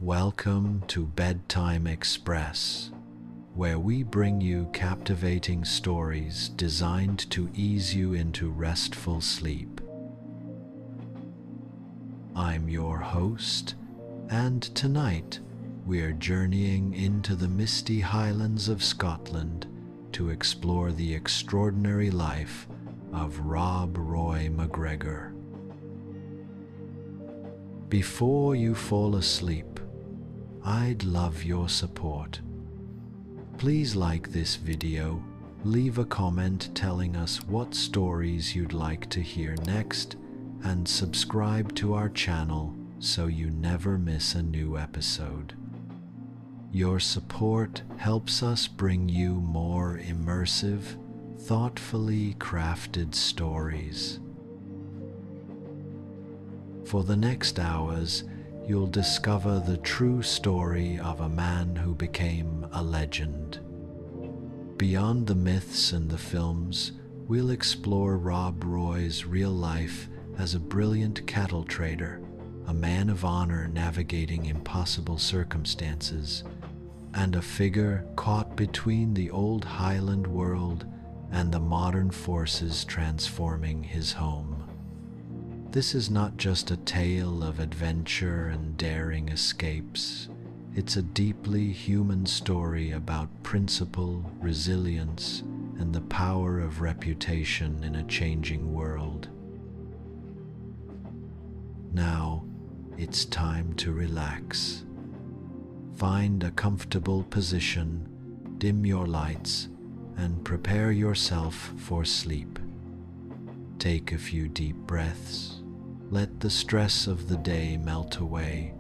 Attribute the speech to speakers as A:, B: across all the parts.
A: Welcome to Bedtime Express, where we bring you captivating stories designed to ease you into restful sleep. I'm your host, and tonight we're journeying into the misty Highlands of Scotland to explore the extraordinary life of Rob Roy MacGregor. Before you fall asleep, I'd love your support. Please like this video, leave a comment telling us what stories you'd like to hear next, and subscribe to our channel so you never miss a new episode. Your support helps us bring you more immersive, thoughtfully crafted stories. For the next hours, you'll discover the true story of a man who became a legend. Beyond the myths and the films, we'll explore Rob Roy's real life as a brilliant cattle trader, a man of honor navigating impossible circumstances, and a figure caught between the old Highland world and the modern forces transforming his home. This is not just a tale of adventure and daring escapes. It's a deeply human story about principle, resilience, and the power of reputation in a changing world. Now, it's time to relax. Find a comfortable position, dim your lights, and prepare yourself for sleep. Take a few deep breaths. Let the stress of the day melt away,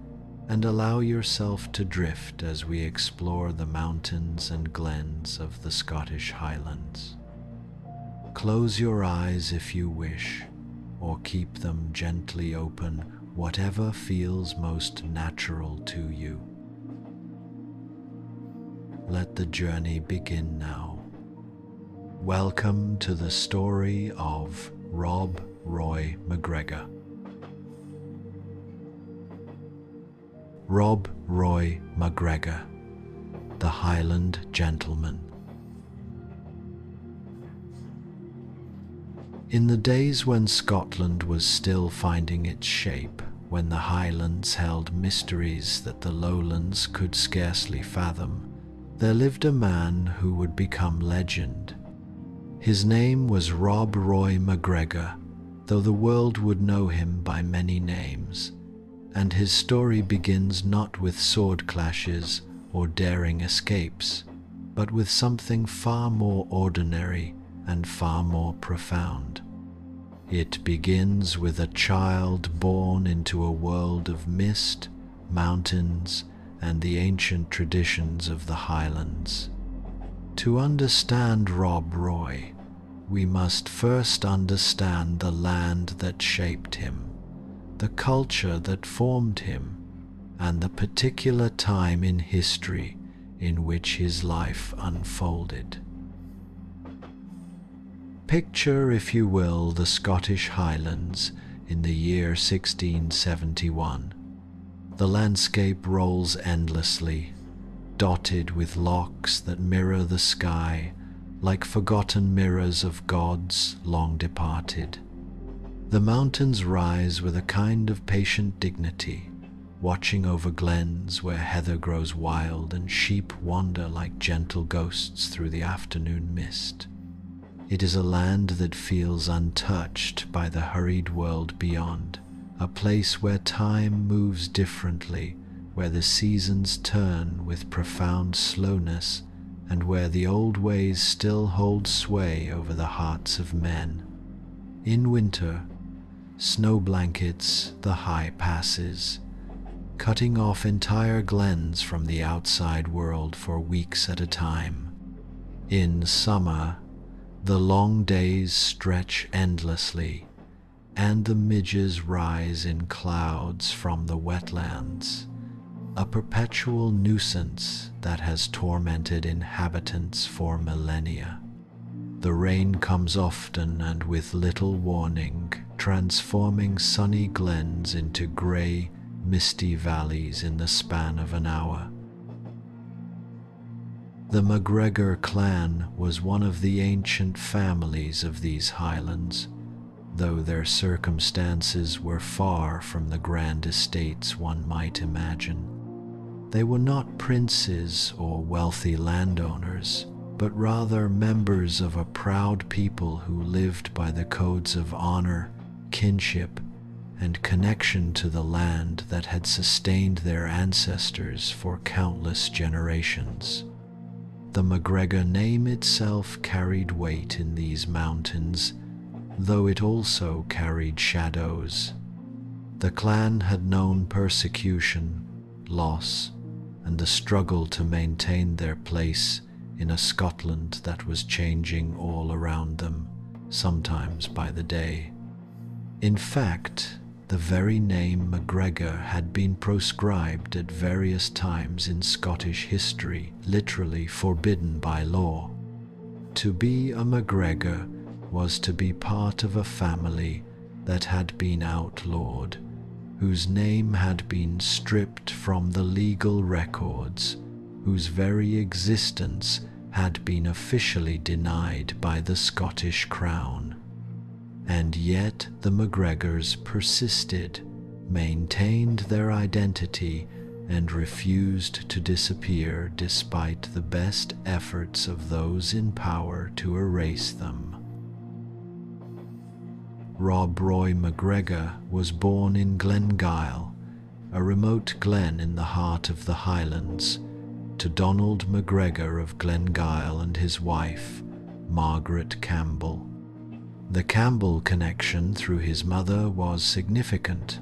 A: and allow yourself to drift as we explore the mountains and glens of the Scottish Highlands. Close your eyes if you wish, or keep them gently open, whatever feels most natural to you. Let the journey begin now. Welcome to the story of Rob Roy MacGregor. Rob Roy MacGregor, the Highland gentleman. In the days when Scotland was still finding its shape, when the Highlands held mysteries that the Lowlands could scarcely fathom, there lived a man who would become legend. His name was Rob Roy MacGregor, though the world would know him by many names, and his story begins not with sword clashes or daring escapes, but with something far more ordinary and far more profound. It begins with a child born into a world of mist, mountains, and the ancient traditions of the Highlands. To understand Rob Roy, we must first understand the land that shaped him, the culture that formed him, and the particular time in history in which his life unfolded. Picture, if you will, the Scottish Highlands in the year 1671. The landscape rolls endlessly, dotted with lochs that mirror the sky like forgotten mirrors of gods long departed. The mountains rise with a kind of patient dignity, watching over glens where heather grows wild and sheep wander like gentle ghosts through the afternoon mist. It is a land that feels untouched by the hurried world beyond, a place where time moves differently, where the seasons turn with profound slowness, and where the old ways still hold sway over the hearts of men. In winter, snow blankets the high passes, cutting off entire glens from the outside world for weeks at a time. In summer, the long days stretch endlessly, and the midges rise in clouds from the wetlands, a perpetual nuisance that has tormented inhabitants for millennia. The rain comes often and with little warning, transforming sunny glens into grey, misty valleys in the span of an hour. The MacGregor clan was one of the ancient families of these highlands, though their circumstances were far from the grand estates one might imagine. They were not princes or wealthy landowners, but rather members of a proud people who lived by the codes of honor, kinship, and connection to the land that had sustained their ancestors for countless generations. The MacGregor name itself carried weight in these mountains, though it also carried shadows. The clan had known persecution, loss, and the struggle to maintain their place in a Scotland that was changing all around them, sometimes by the day. In fact, the very name MacGregor had been proscribed at various times in Scottish history, literally forbidden by law. To be a MacGregor was to be part of a family that had been outlawed, whose name had been stripped from the legal records, whose very existence had been officially denied by the Scottish Crown. And yet the MacGregors persisted, maintained their identity, and refused to disappear despite the best efforts of those in power to erase them. Rob Roy MacGregor was born in Glengyle, a remote glen in the heart of the Highlands, to Donald MacGregor of Glengyle and his wife, Margaret Campbell. The Campbell connection through his mother was significant,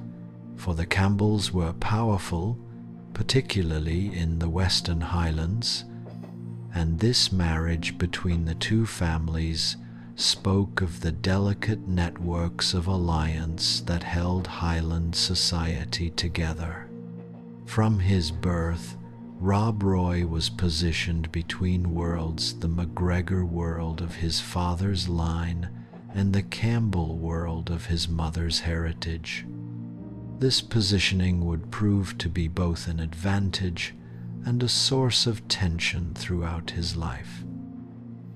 A: for the Campbells were powerful, particularly in the Western Highlands, and this marriage between the two families spoke of the delicate networks of alliance that held Highland society together. From his birth, Rob Roy was positioned between worlds, the MacGregor world of his father's line and the Campbell world of his mother's heritage. This positioning would prove to be both an advantage and a source of tension throughout his life.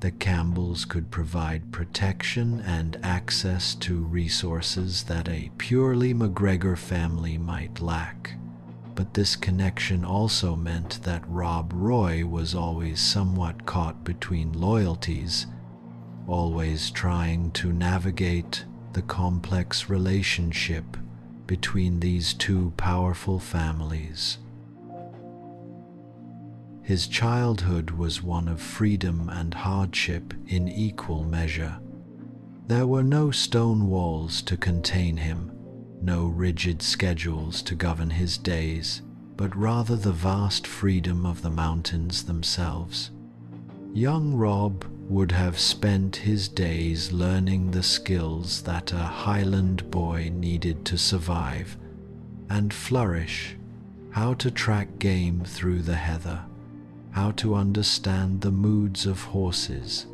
A: The Campbells could provide protection and access to resources that a purely MacGregor family might lack, but this connection also meant that Rob Roy was always somewhat caught between loyalties, always trying to navigate the complex relationship between these two powerful families. His childhood was one of freedom and hardship in equal measure. There were no stone walls to contain him, no rigid schedules to govern his days, but rather the vast freedom of the mountains themselves. Young Rob would have spent his days learning the skills that a Highland boy needed to survive and flourish, how to track game through the heather, how to understand the moods of horses,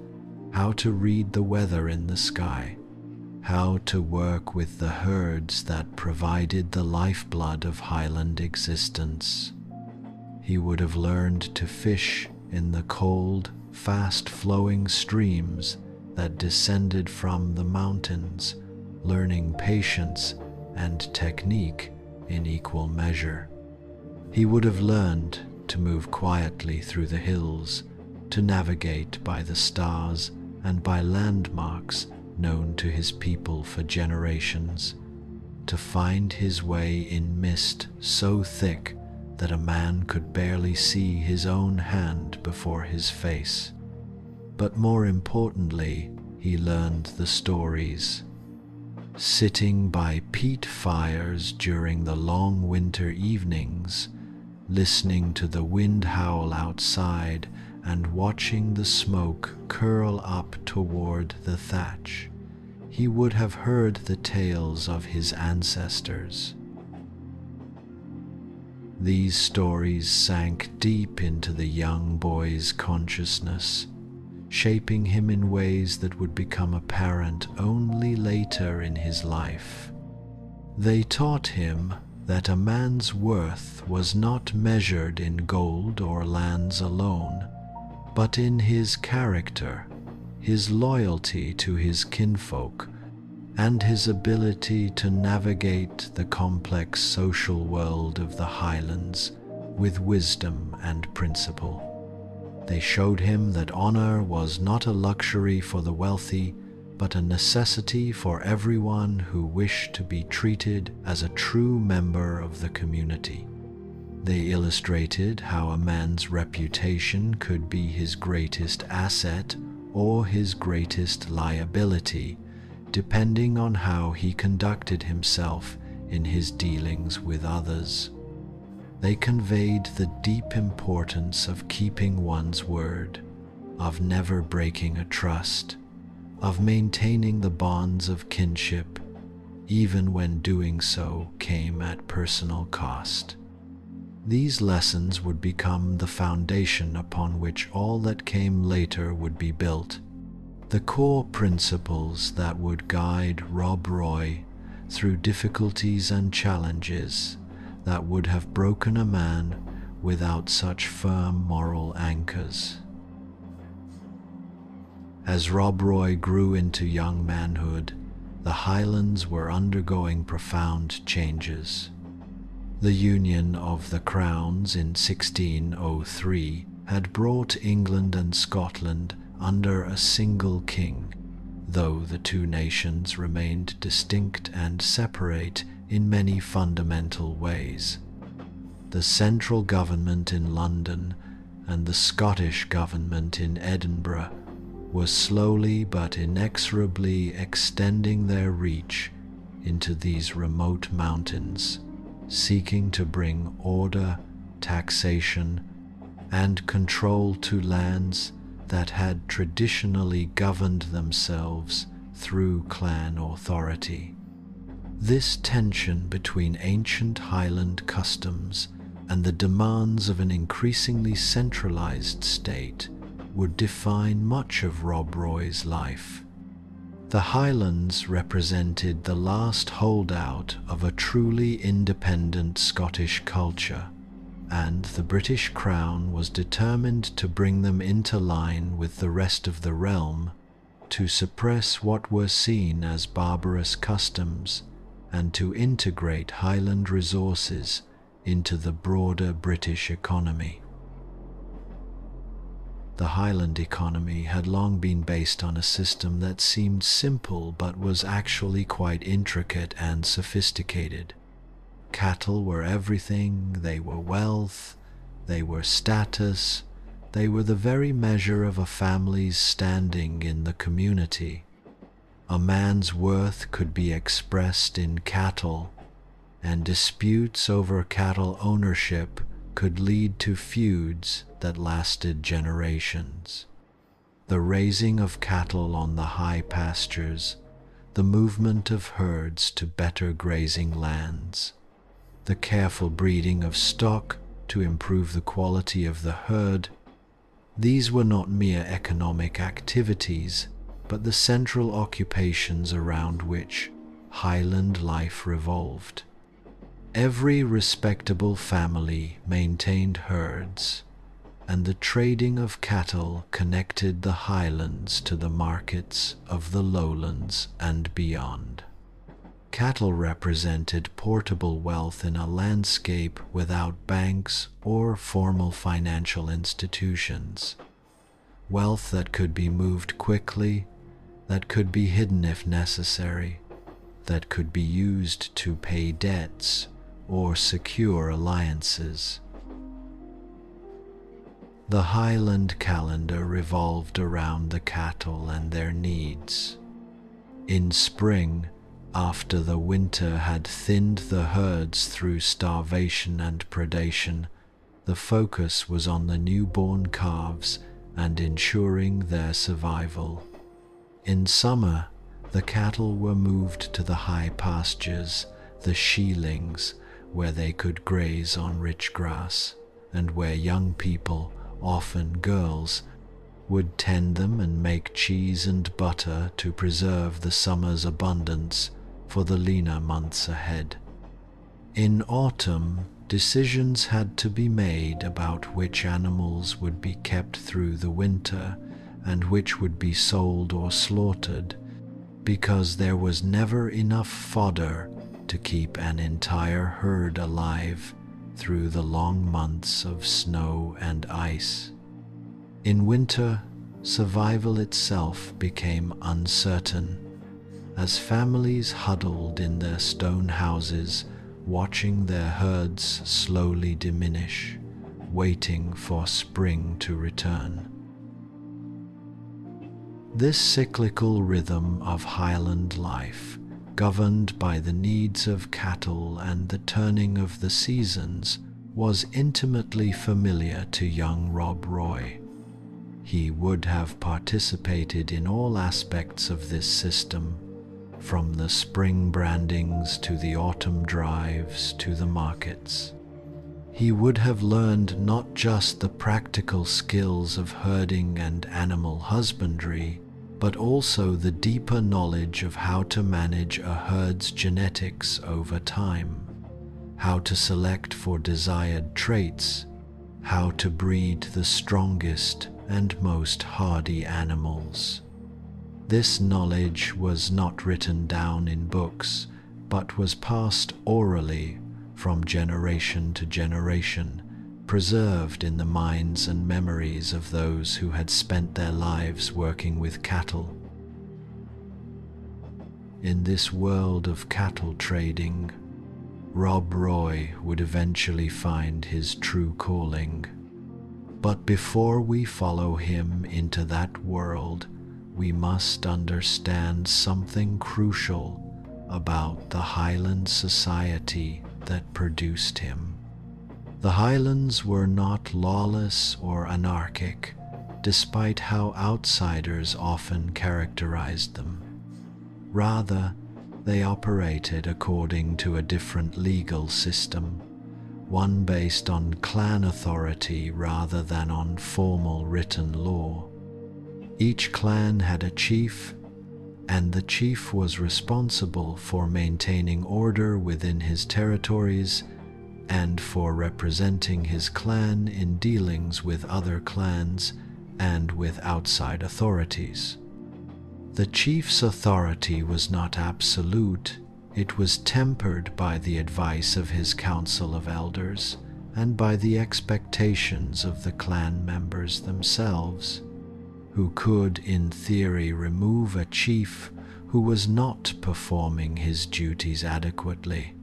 A: how to read the weather in the sky, how to work with the herds that provided the lifeblood of Highland existence. He would have learned to fish in the cold, fast-flowing streams that descended from the mountains, learning patience and technique in equal measure. He would have learned to move quietly through the hills, to navigate by the stars and by landmarks known to his people for generations, to find his way in mist so thick that a man could barely see his own hand before his face. But more importantly, he learned the stories. Sitting by peat fires during the long winter evenings, listening to the wind howl outside and watching the smoke curl up toward the thatch, he would have heard the tales of his ancestors. These stories sank deep into the young boy's consciousness, shaping him in ways that would become apparent only later in his life. They taught him that a man's worth was not measured in gold or lands alone, but in his character, his loyalty to his kinfolk, and his ability to navigate the complex social world of the Highlands with wisdom and principle. They showed him that honor was not a luxury for the wealthy, but a necessity for everyone who wished to be treated as a true member of the community. They illustrated how a man's reputation could be his greatest asset or his greatest liability, depending on how he conducted himself in his dealings with others. They conveyed the deep importance of keeping one's word, of never breaking a trust, of maintaining the bonds of kinship, even when doing so came at personal cost. These lessons would become the foundation upon which all that came later would be built, the core principles that would guide Rob Roy through difficulties and challenges that would have broken a man without such firm moral anchors. As Rob Roy grew into young manhood, the Highlands were undergoing profound changes. The union of the crowns in 1603 had brought England and Scotland under a single king, though the two nations remained distinct and separate in many fundamental ways. The central government in London and the Scottish government in Edinburgh were slowly but inexorably extending their reach into these remote mountains, seeking to bring order, taxation, and control to lands that had traditionally governed themselves through clan authority. This tension between ancient Highland customs and the demands of an increasingly centralized state would define much of Rob Roy's life. The Highlands represented the last holdout of a truly independent Scottish culture, and the British Crown was determined to bring them into line with the rest of the realm, to suppress what were seen as barbarous customs and to integrate Highland resources into the broader British economy. The Highland economy had long been based on a system that seemed simple but was actually quite intricate and sophisticated. Cattle were everything, they were wealth, they were status, they were the very measure of a family's standing in the community. A man's worth could be expressed in cattle, and disputes over cattle ownership could lead to feuds that lasted generations. The raising of cattle on the high pastures, the movement of herds to better grazing lands, the careful breeding of stock to improve the quality of the herd, these were not mere economic activities, but the central occupations around which Highland life revolved. Every respectable family maintained herds, and the trading of cattle connected the Highlands to the markets of the lowlands and beyond. Cattle represented portable wealth in a landscape without banks or formal financial institutions. Wealth that could be moved quickly, that could be hidden if necessary, that could be used to pay debts or secure alliances. The Highland calendar revolved around the cattle and their needs. In spring, after the winter had thinned the herds through starvation and predation, the focus was on the newborn calves and ensuring their survival. In summer, the cattle were moved to the high pastures, the sheelings, where they could graze on rich grass, and where young people, often girls, would tend them and make cheese and butter to preserve the summer's abundance for the leaner months ahead. In autumn, decisions had to be made about which animals would be kept through the winter and which would be sold or slaughtered, because there was never enough fodder to keep an entire herd alive through the long months of snow and ice. In winter, survival itself became uncertain, as families huddled in their stone houses, watching their herds slowly diminish, waiting for spring to return. This cyclical rhythm of Highland life, governed by the needs of cattle and the turning of the seasons, was intimately familiar to young Rob Roy. He would have participated in all aspects of this system, from the spring brandings to the autumn drives to the markets. He would have learned not just the practical skills of herding and animal husbandry, but also the deeper knowledge of how to manage a herd's genetics over time, how to select for desired traits, how to breed the strongest and most hardy animals. This knowledge was not written down in books, but was passed orally from generation to generation, preserved in the minds and memories of those who had spent their lives working with cattle. In this world of cattle trading, Rob Roy would eventually find his true calling. But before we follow him into that world, we must understand something crucial about the Highland society that produced him. The Highlands were not lawless or anarchic, despite how outsiders often characterized them. Rather, they operated according to a different legal system, one based on clan authority rather than on formal written law. Each clan had a chief, and the chief was responsible for maintaining order within his territories and for representing his clan in dealings with other clans and with outside authorities. The chief's authority was not absolute. It was tempered by the advice of his council of elders and by the expectations of the clan members themselves, who could, in theory, remove a chief who was not performing his duties adequately.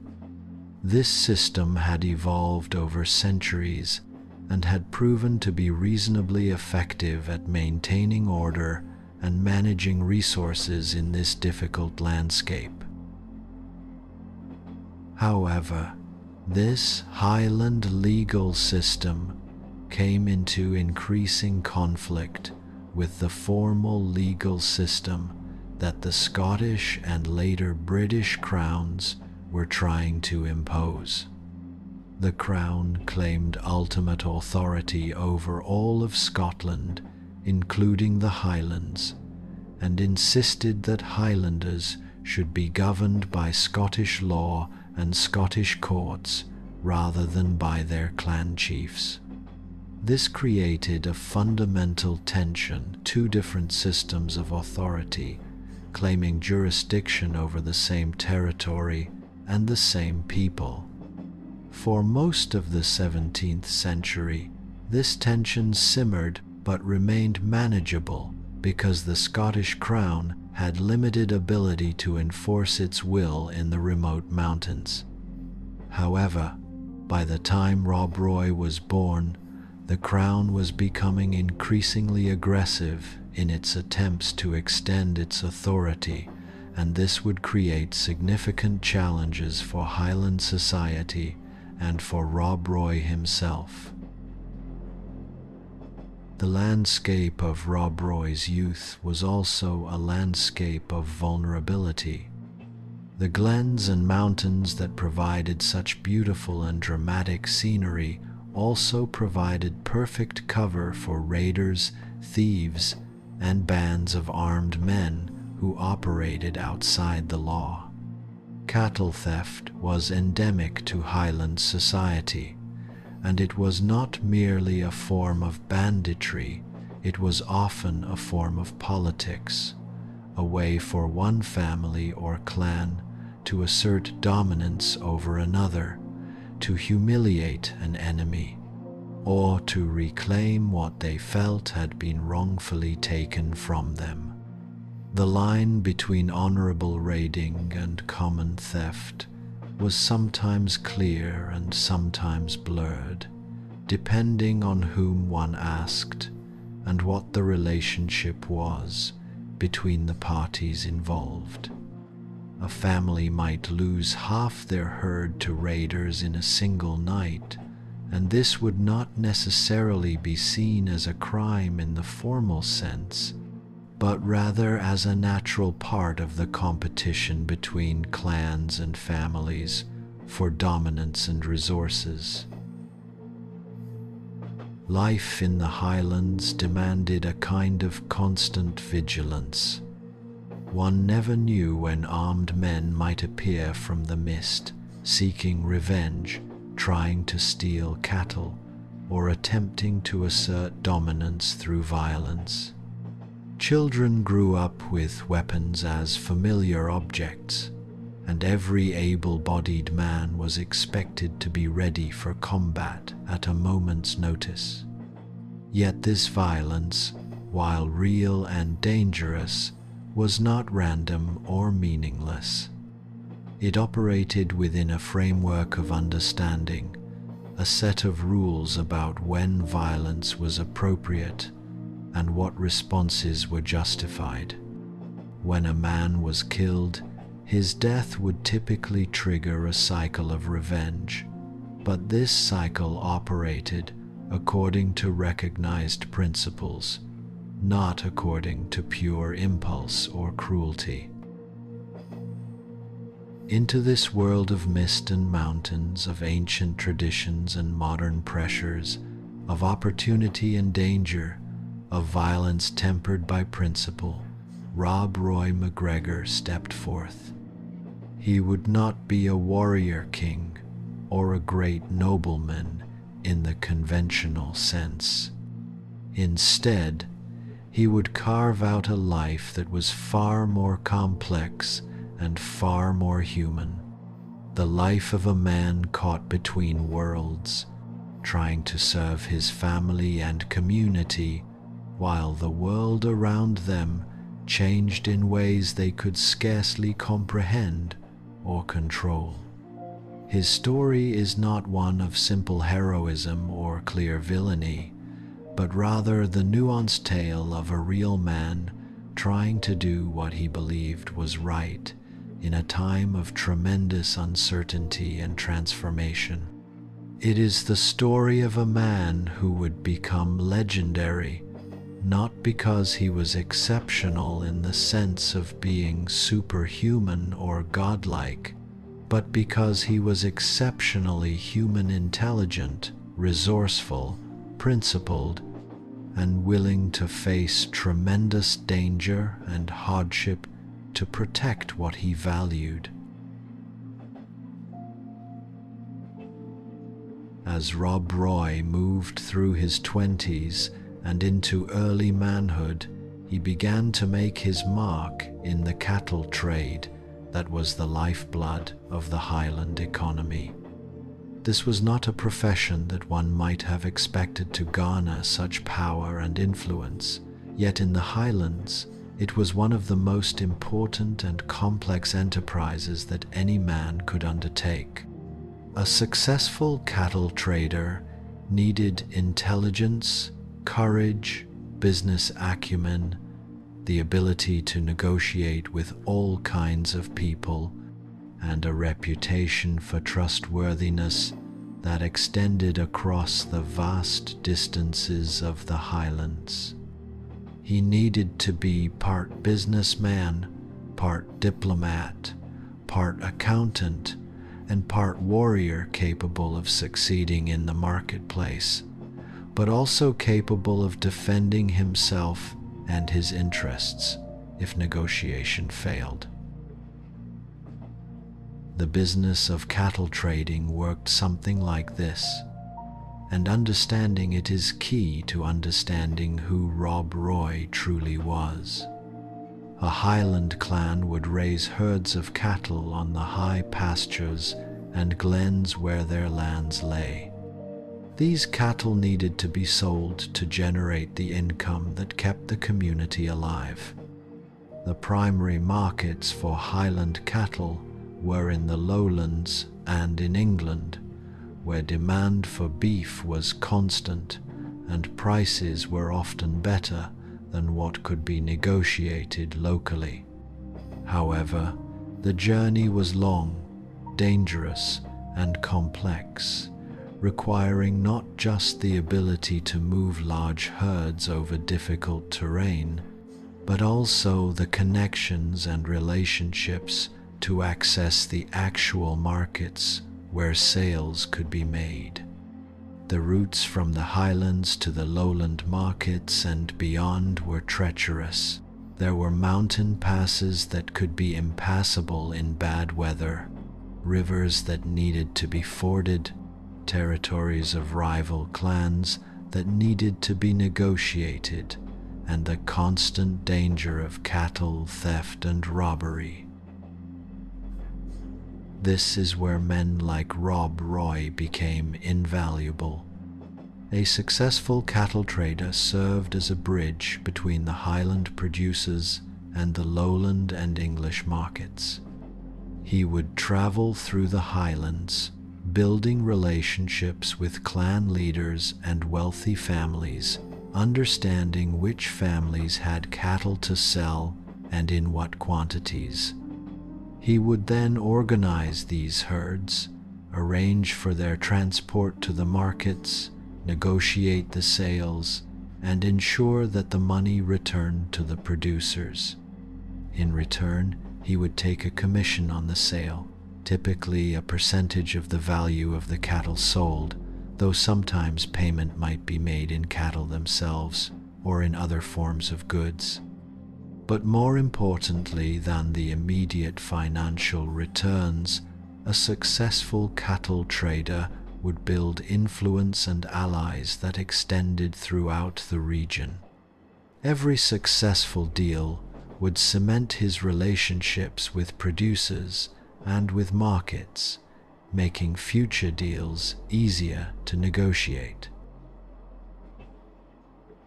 A: This system had evolved over centuries and had proven to be reasonably effective at maintaining order and managing resources in this difficult landscape. However, this Highland legal system came into increasing conflict with the formal legal system that the Scottish and later British crowns were trying to impose. The Crown claimed ultimate authority over all of Scotland, including the Highlands, and insisted that Highlanders should be governed by Scottish law and Scottish courts rather than by their clan chiefs. This created a fundamental tension, two different systems of authority, claiming jurisdiction over the same territory and the same people. For most of the 17th century, this tension simmered but remained manageable because the Scottish Crown had limited ability to enforce its will in the remote mountains. However, by the time Rob Roy was born, the Crown was becoming increasingly aggressive in its attempts to extend its authority, and this would create significant challenges for Highland society and for Rob Roy himself. The landscape of Rob Roy's youth was also a landscape of vulnerability. The glens and mountains that provided such beautiful and dramatic scenery also provided perfect cover for raiders, thieves, and bands of armed men who operated outside the law. Cattle theft was endemic to Highland society, and it was not merely a form of banditry, it was often a form of politics, a way for one family or clan to assert dominance over another, to humiliate an enemy, or to reclaim what they felt had been wrongfully taken from them. The line between honorable raiding and common theft was sometimes clear and sometimes blurred, depending on whom one asked and what the relationship was between the parties involved. A family might lose half their herd to raiders in a single night, and this would not necessarily be seen as a crime in the formal sense, but rather as a natural part of the competition between clans and families for dominance and resources. Life in the Highlands demanded a kind of constant vigilance. One never knew when armed men might appear from the mist, seeking revenge, trying to steal cattle, or attempting to assert dominance through violence. Children grew up with weapons as familiar objects, and every able-bodied man was expected to be ready for combat at a moment's notice. Yet this violence, while real and dangerous, was not random or meaningless. It operated within a framework of understanding, a set of rules about when violence was appropriate and what responses were justified. When a man was killed, his death would typically trigger a cycle of revenge, but this cycle operated according to recognized principles, not according to pure impulse or cruelty. Into this world of mist and mountains, of ancient traditions and modern pressures, of opportunity and danger, of violence tempered by principle, Rob Roy MacGregor stepped forth. He would not be a warrior king or a great nobleman in the conventional sense. Instead, he would carve out a life that was far more complex and far more human, the life of a man caught between worlds, trying to serve his family and community while the world around them changed in ways they could scarcely comprehend or control. His story is not one of simple heroism or clear villainy, but rather the nuanced tale of a real man trying to do what he believed was right in a time of tremendous uncertainty and transformation. It is the story of a man who would become legendary, not because he was exceptional in the sense of being superhuman or godlike, but because he was exceptionally human, intelligent, resourceful, principled, and willing to face tremendous danger and hardship to protect what he valued. As Rob Roy moved through his 20s and into early manhood, he began to make his mark in the cattle trade that was the lifeblood of the Highland economy. This was not a profession that one might have expected to garner such power and influence, yet in the Highlands, it was one of the most important and complex enterprises that any man could undertake. A successful cattle trader needed intelligence, courage, business acumen, the ability to negotiate with all kinds of people, and a reputation for trustworthiness that extended across the vast distances of the Highlands. He needed to be part businessman, part diplomat, part accountant, and part warrior, capable of succeeding in the marketplace, but also capable of defending himself and his interests if negotiation failed. The business of cattle trading worked something like this, and understanding it is key to understanding who Rob Roy truly was. A Highland clan would raise herds of cattle on the high pastures and glens where their lands lay. These cattle needed to be sold to generate the income that kept the community alive. The primary markets for Highland cattle were in the lowlands and in England, where demand for beef was constant and prices were often better than what could be negotiated locally. However, the journey was long, dangerous, and complex, requiring not just the ability to move large herds over difficult terrain, but also the connections and relationships to access the actual markets where sales could be made. The routes from the highlands to the lowland markets and beyond were treacherous. There were mountain passes that could be impassable in bad weather, rivers that needed to be forded, territories of rival clans that needed to be negotiated, and the constant danger of cattle theft and robbery. This is where men like Rob Roy became invaluable. A successful cattle trader served as a bridge between the Highland producers and the lowland and English markets. He would travel through the Highlands, building relationships with clan leaders and wealthy families, understanding which families had cattle to sell and in what quantities. He would then organize these herds, arrange for their transport to the markets, negotiate the sales, and ensure that the money returned to the producers. In return, he would take a commission on the sale, typically a percentage of the value of the cattle sold, though sometimes payment might be made in cattle themselves or in other forms of goods. But more importantly than the immediate financial returns, a successful cattle trader would build influence and allies that extended throughout the region. Every successful deal would cement his relationships with producers and with markets, making future deals easier to negotiate.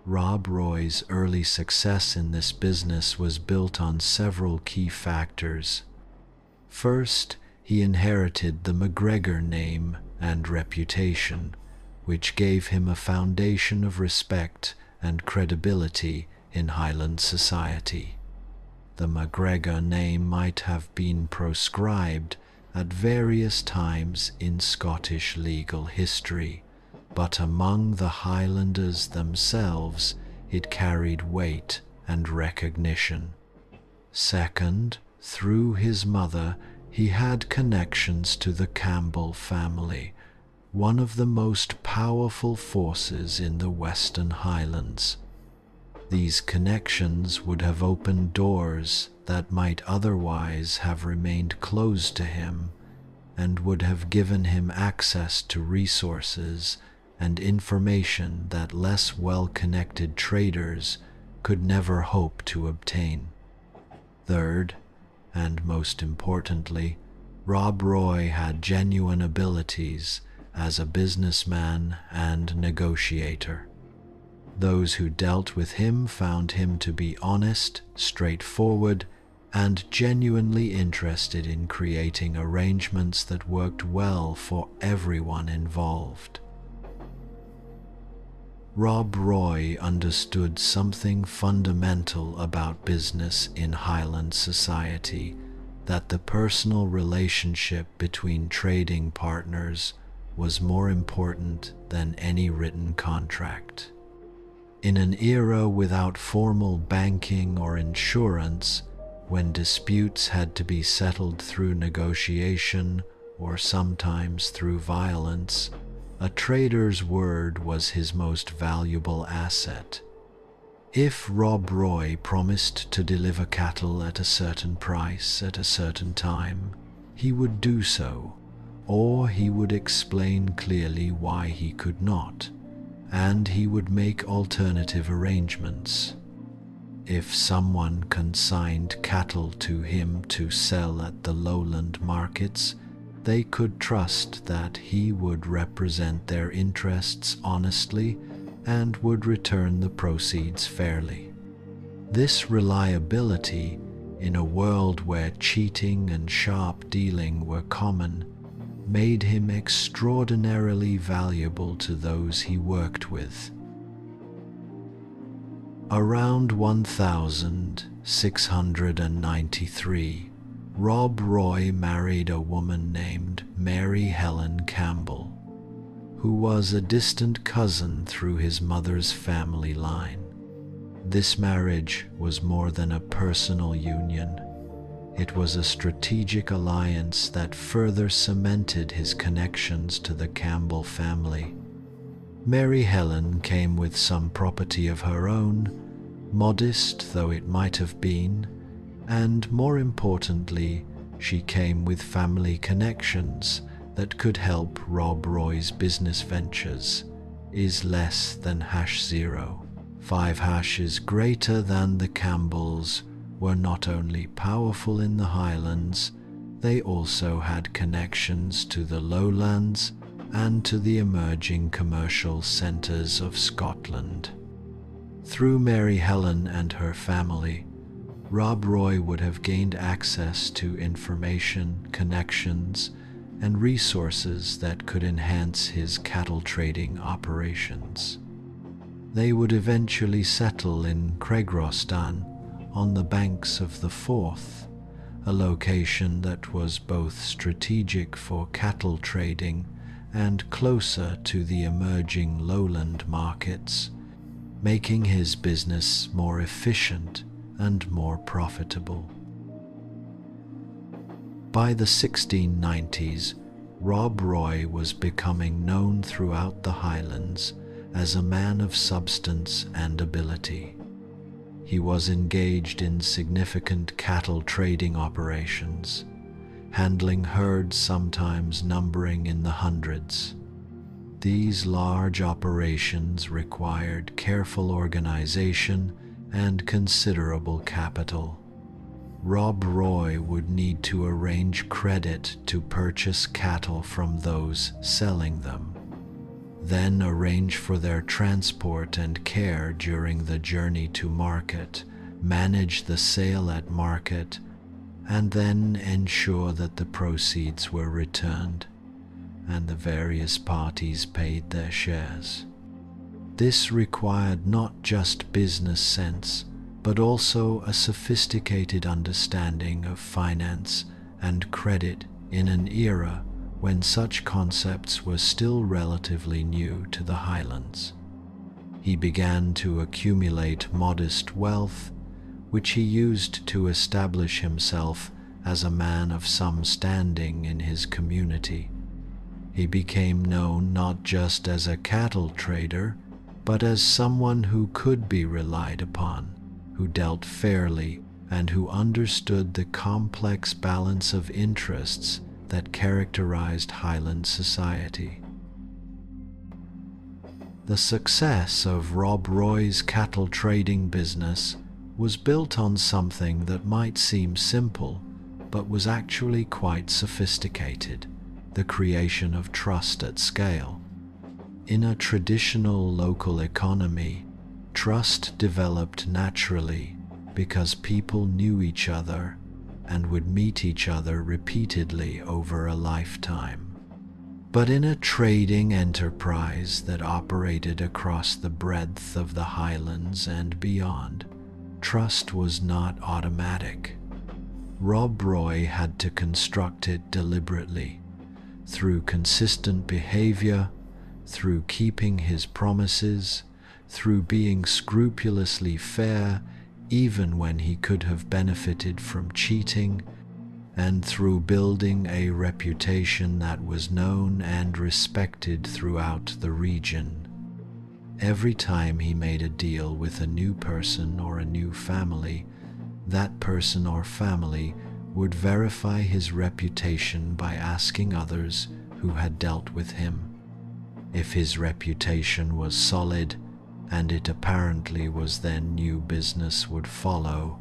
A: Rob Roy's early success in this business was built on several key factors. First, he inherited the MacGregor name and reputation, which gave him a foundation of respect and credibility in Highland society. The MacGregor name might have been proscribed at various times in Scottish legal history, but among the Highlanders themselves it carried weight and recognition. Second, through his mother, he had connections to the Campbell family, one of the most powerful forces in the Western Highlands. These connections would have opened doors that might otherwise have remained closed to him, and would have given him access to resources and information that less well-connected traders could never hope to obtain. Third, and most importantly, Rob Roy had genuine abilities as a businessman and negotiator. Those who dealt with him found him to be honest, straightforward, and genuinely interested in creating arrangements that worked well for everyone involved. Rob Roy understood something fundamental about business in Highland society, that the personal relationship between trading partners was more important than any written contract. In an era without formal banking or insurance, when disputes had to be settled through negotiation or sometimes through violence, a trader's word was his most valuable asset. If Rob Roy promised to deliver cattle at a certain price at a certain time, he would do so, or he would explain clearly why he could not, and he would make alternative arrangements. If someone consigned cattle to him to sell at the lowland markets, they could trust that he would represent their interests honestly and would return the proceeds fairly. This reliability, in a world where cheating and sharp dealing were common, made him extraordinarily valuable to those he worked with. Around 1693, Rob Roy married a woman named Mary Helen Campbell, who was a distant cousin through his mother's family line. This marriage was more than a personal union. It was a strategic alliance that further cemented his connections to the Campbell family. Mary Helen came with some property of her own, modest though it might have been, and more importantly, she came with family connections that could help Rob Roy's business ventures. Is less than #0. 5 hashes greater than the Campbells were not only powerful in the Highlands, they also had connections to the lowlands and to the emerging commercial centres of Scotland. Through Mary Helen and her family, Rob Roy would have gained access to information, connections, and resources that could enhance his cattle trading operations. They would eventually settle in Craigrostan on the banks of the Forth, a location that was both strategic for cattle trading and closer to the emerging lowland markets, making his business more efficient and more profitable. By the 1690s, Rob Roy was becoming known throughout the Highlands as a man of substance and ability. He was engaged in significant cattle trading operations, handling herds sometimes numbering in the hundreds. These large operations required careful organization and considerable capital. Rob Roy would need to arrange credit to purchase cattle from those selling them, then arrange for their transport and care during the journey to market, manage the sale at market, and then ensure that the proceeds were returned and the various parties paid their shares. This required not just business sense, but also a sophisticated understanding of finance and credit in an era when such concepts were still relatively new to the Highlands. He began to accumulate modest wealth, which he used to establish himself as a man of some standing in his community. He became known not just as a cattle trader, but as someone who could be relied upon, who dealt fairly, and who understood the complex balance of interests that characterized Highland society. The success of Rob Roy's cattle trading business was built on something that might seem simple, but was actually quite sophisticated: the creation of trust at scale. In a traditional local economy, trust developed naturally because people knew each other and would meet each other repeatedly over a lifetime. But in a trading enterprise that operated across the breadth of the Highlands and beyond, trust was not automatic. Rob Roy had to construct it deliberately, through consistent behavior, through keeping his promises, through being scrupulously fair even when he could have benefited from cheating, and through building a reputation that was known and respected throughout the region. Every time he made a deal with a new person or a new family, that person or family would verify his reputation by asking others who had dealt with him. If his reputation was solid, and it apparently was, then new business would follow.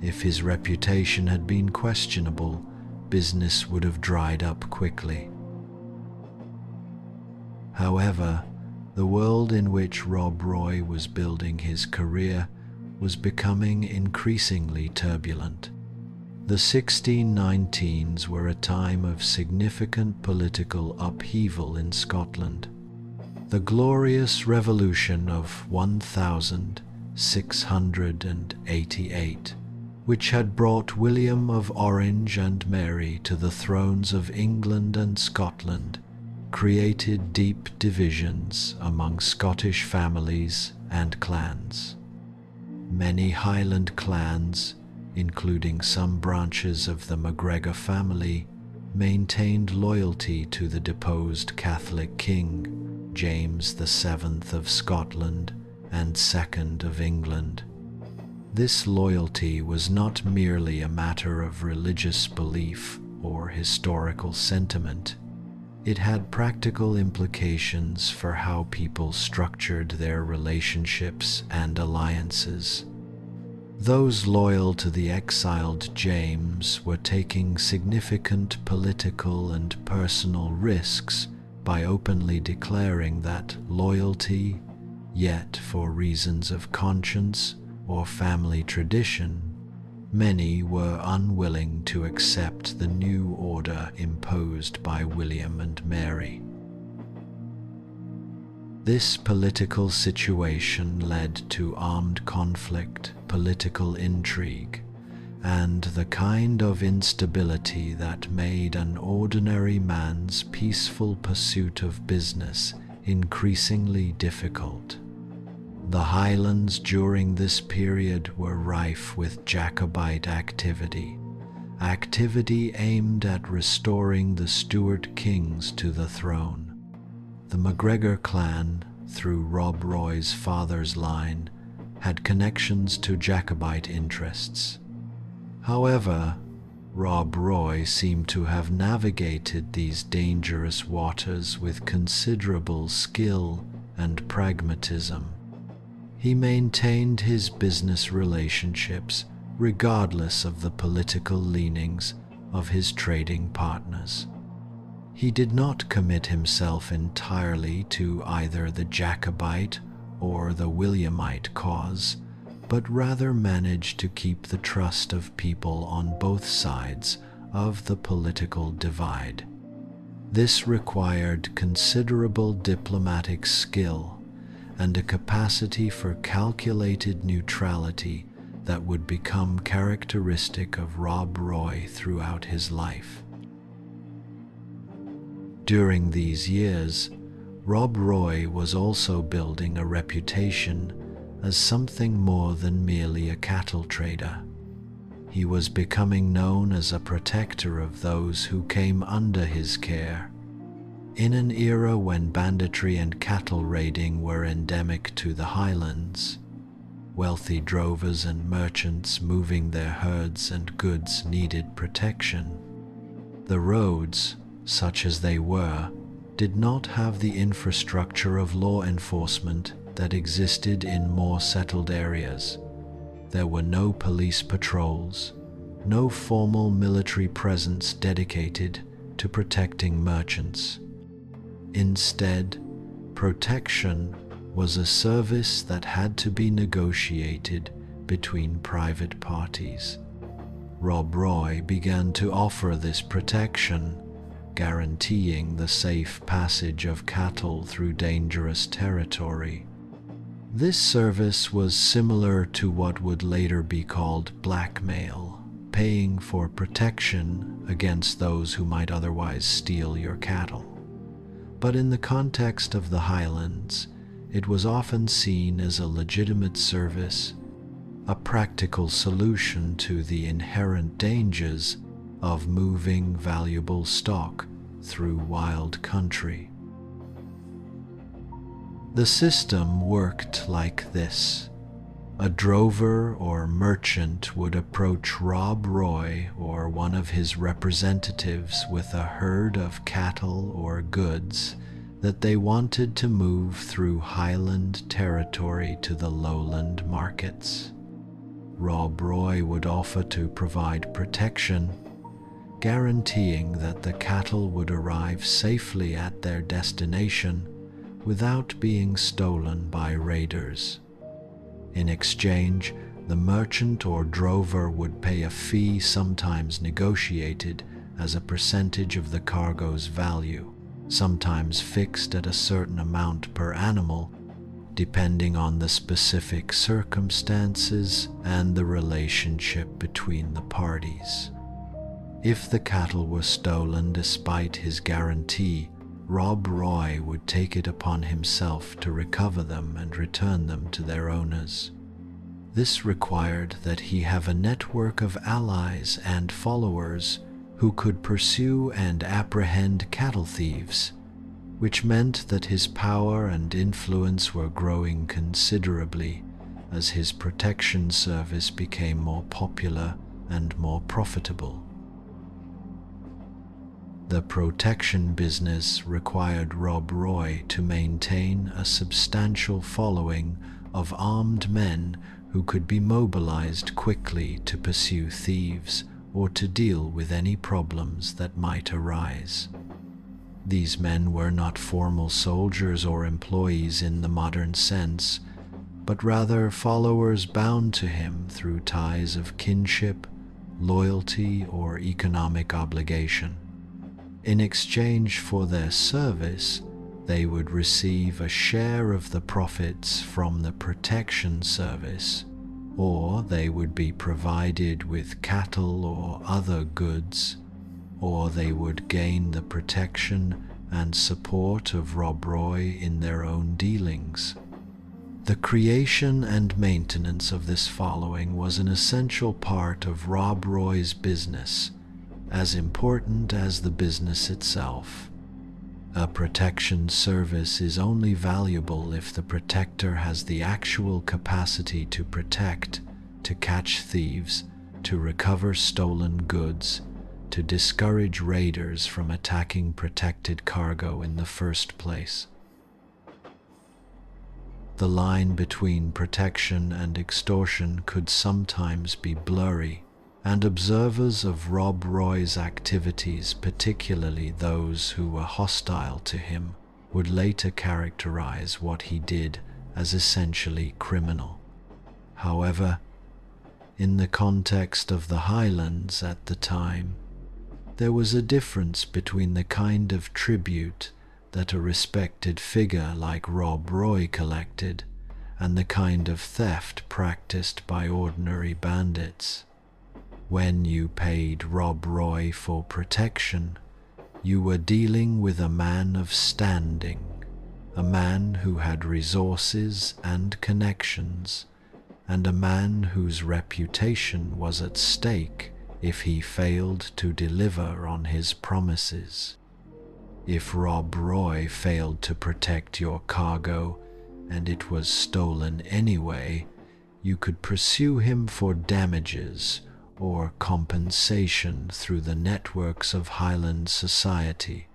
A: If his reputation had been questionable, business would have dried up quickly. However, the world in which Rob Roy was building his career was becoming increasingly turbulent. The 1619s were a time of significant political upheaval in Scotland. The glorious revolution of 1688, which had brought William of Orange and Mary to the thrones of England and Scotland, created deep divisions among Scottish families and clans. Many Highland clans, including some branches of the MacGregor family, maintained loyalty to the deposed Catholic king, James VII of Scotland and II of England. This loyalty was not merely a matter of religious belief or historical sentiment. It had practical implications for how people structured their relationships and alliances. Those loyal to the exiled James were taking significant political and personal risks by openly declaring that loyalty, yet for reasons of conscience or family tradition, many were unwilling to accept the new order imposed by William and Mary. This political situation led to armed conflict, political intrigue, and the kind of instability that made an ordinary man's peaceful pursuit of business increasingly difficult. The Highlands during this period were rife with Jacobite activity aimed at restoring the Stuart kings to the throne. The MacGregor clan, through Rob Roy's father's line, had connections to Jacobite interests. However, Rob Roy seemed to have navigated these dangerous waters with considerable skill and pragmatism. He maintained his business relationships regardless of the political leanings of his trading partners. He did not commit himself entirely to either the Jacobite or the Williamite cause, but rather managed to keep the trust of people on both sides of the political divide. This required considerable diplomatic skill and a capacity for calculated neutrality that would become characteristic of Rob Roy throughout his life. During these years, Rob Roy was also building a reputation as something more than merely a cattle trader. He was becoming known as a protector of those who came under his care. In an era when banditry and cattle raiding were endemic to the Highlands, wealthy drovers and merchants moving their herds and goods needed protection. The roads, such as they were, did not have the infrastructure of law enforcement that existed in more settled areas. There were no police patrols, no formal military presence dedicated to protecting merchants. Instead, protection was a service that had to be negotiated between private parties. Rob Roy began to offer this protection, guaranteeing the safe passage of cattle through dangerous territory. This service was similar to what would later be called blackmail, paying for protection against those who might otherwise steal your cattle. But in the context of the Highlands, it was often seen as a legitimate service, a practical solution to the inherent dangers of moving valuable stock through wild country. The system worked like this. A drover or merchant would approach Rob Roy or one of his representatives with a herd of cattle or goods that they wanted to move through Highland territory to the lowland markets. Rob Roy would offer to provide protection, guaranteeing that the cattle would arrive safely at their destination without being stolen by raiders. In exchange, the merchant or drover would pay a fee, sometimes negotiated as a percentage of the cargo's value, sometimes fixed at a certain amount per animal, depending on the specific circumstances and the relationship between the parties. If the cattle were stolen despite his guarantee, Rob Roy would take it upon himself to recover them and return them to their owners. This required that he have a network of allies and followers who could pursue and apprehend cattle thieves, which meant that his power and influence were growing considerably as his protection service became more popular and more profitable. The protection business required Rob Roy to maintain a substantial following of armed men who could be mobilized quickly to pursue thieves or to deal with any problems that might arise. These men were not formal soldiers or employees in the modern sense, but rather followers bound to him through ties of kinship, loyalty, or economic obligation. In exchange for their service, they would receive a share of the profits from the protection service, or they would be provided with cattle or other goods, or they would gain the protection and support of Rob Roy in their own dealings. The creation and maintenance of this following was an essential part of Rob Roy's business, as important as the business itself. A protection service is only valuable if the protector has the actual capacity to protect, to catch thieves, to recover stolen goods, to discourage raiders from attacking protected cargo in the first place. The line between protection and extortion could sometimes be blurry, and observers of Rob Roy's activities, particularly those who were hostile to him, would later characterize what he did as essentially criminal. However, in the context of the Highlands at the time, there was a difference between the kind of tribute that a respected figure like Rob Roy collected and the kind of theft practiced by ordinary bandits. When you paid Rob Roy for protection, you were dealing with a man of standing, a man who had resources and connections, and a man whose reputation was at stake if he failed to deliver on his promises. If Rob Roy failed to protect your cargo and it was stolen anyway, you could pursue him for damages or compensation through the networks of Highland society.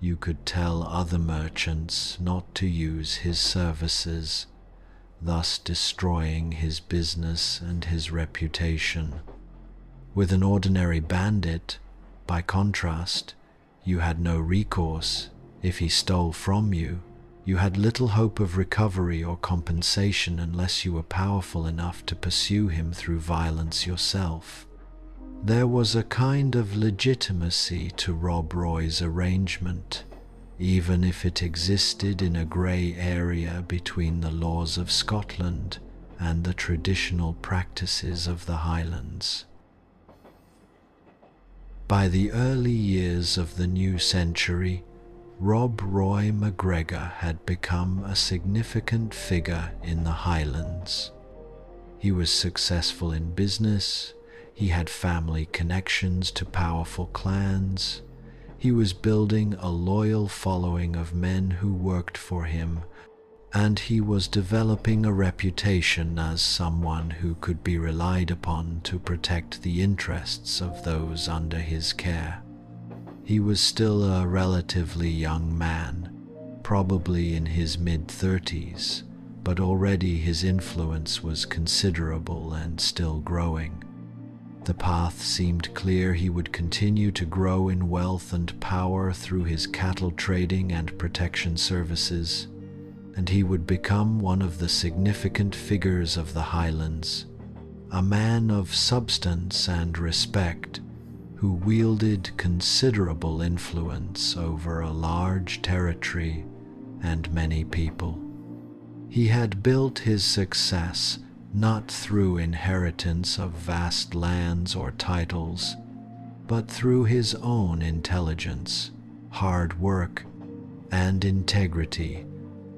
A: You could tell other merchants not to use his services, thus destroying his business and his reputation. With an ordinary bandit, by contrast, you had no recourse. If he stole from you, you had little hope of recovery or compensation unless you were powerful enough to pursue him through violence yourself. There was a kind of legitimacy to Rob Roy's arrangement, even if it existed in a grey area between the laws of Scotland and the traditional practices of the Highlands. By the early years of the new century, Rob Roy MacGregor had become a significant figure in the Highlands. He was successful in business, he had family connections to powerful clans, he was building a loyal following of men who worked for him, and he was developing a reputation as someone who could be relied upon to protect the interests of those under his care. He was still a relatively young man, probably in his mid-30s, but already his influence was considerable and still growing. The path seemed clear. He would continue to grow in wealth and power through his cattle trading and protection services, and he would become one of the significant figures of the Highlands, a man of substance and respect who wielded considerable influence over a large territory and many people. He had built his success not through inheritance of vast lands or titles, but through his own intelligence, hard work, and integrity,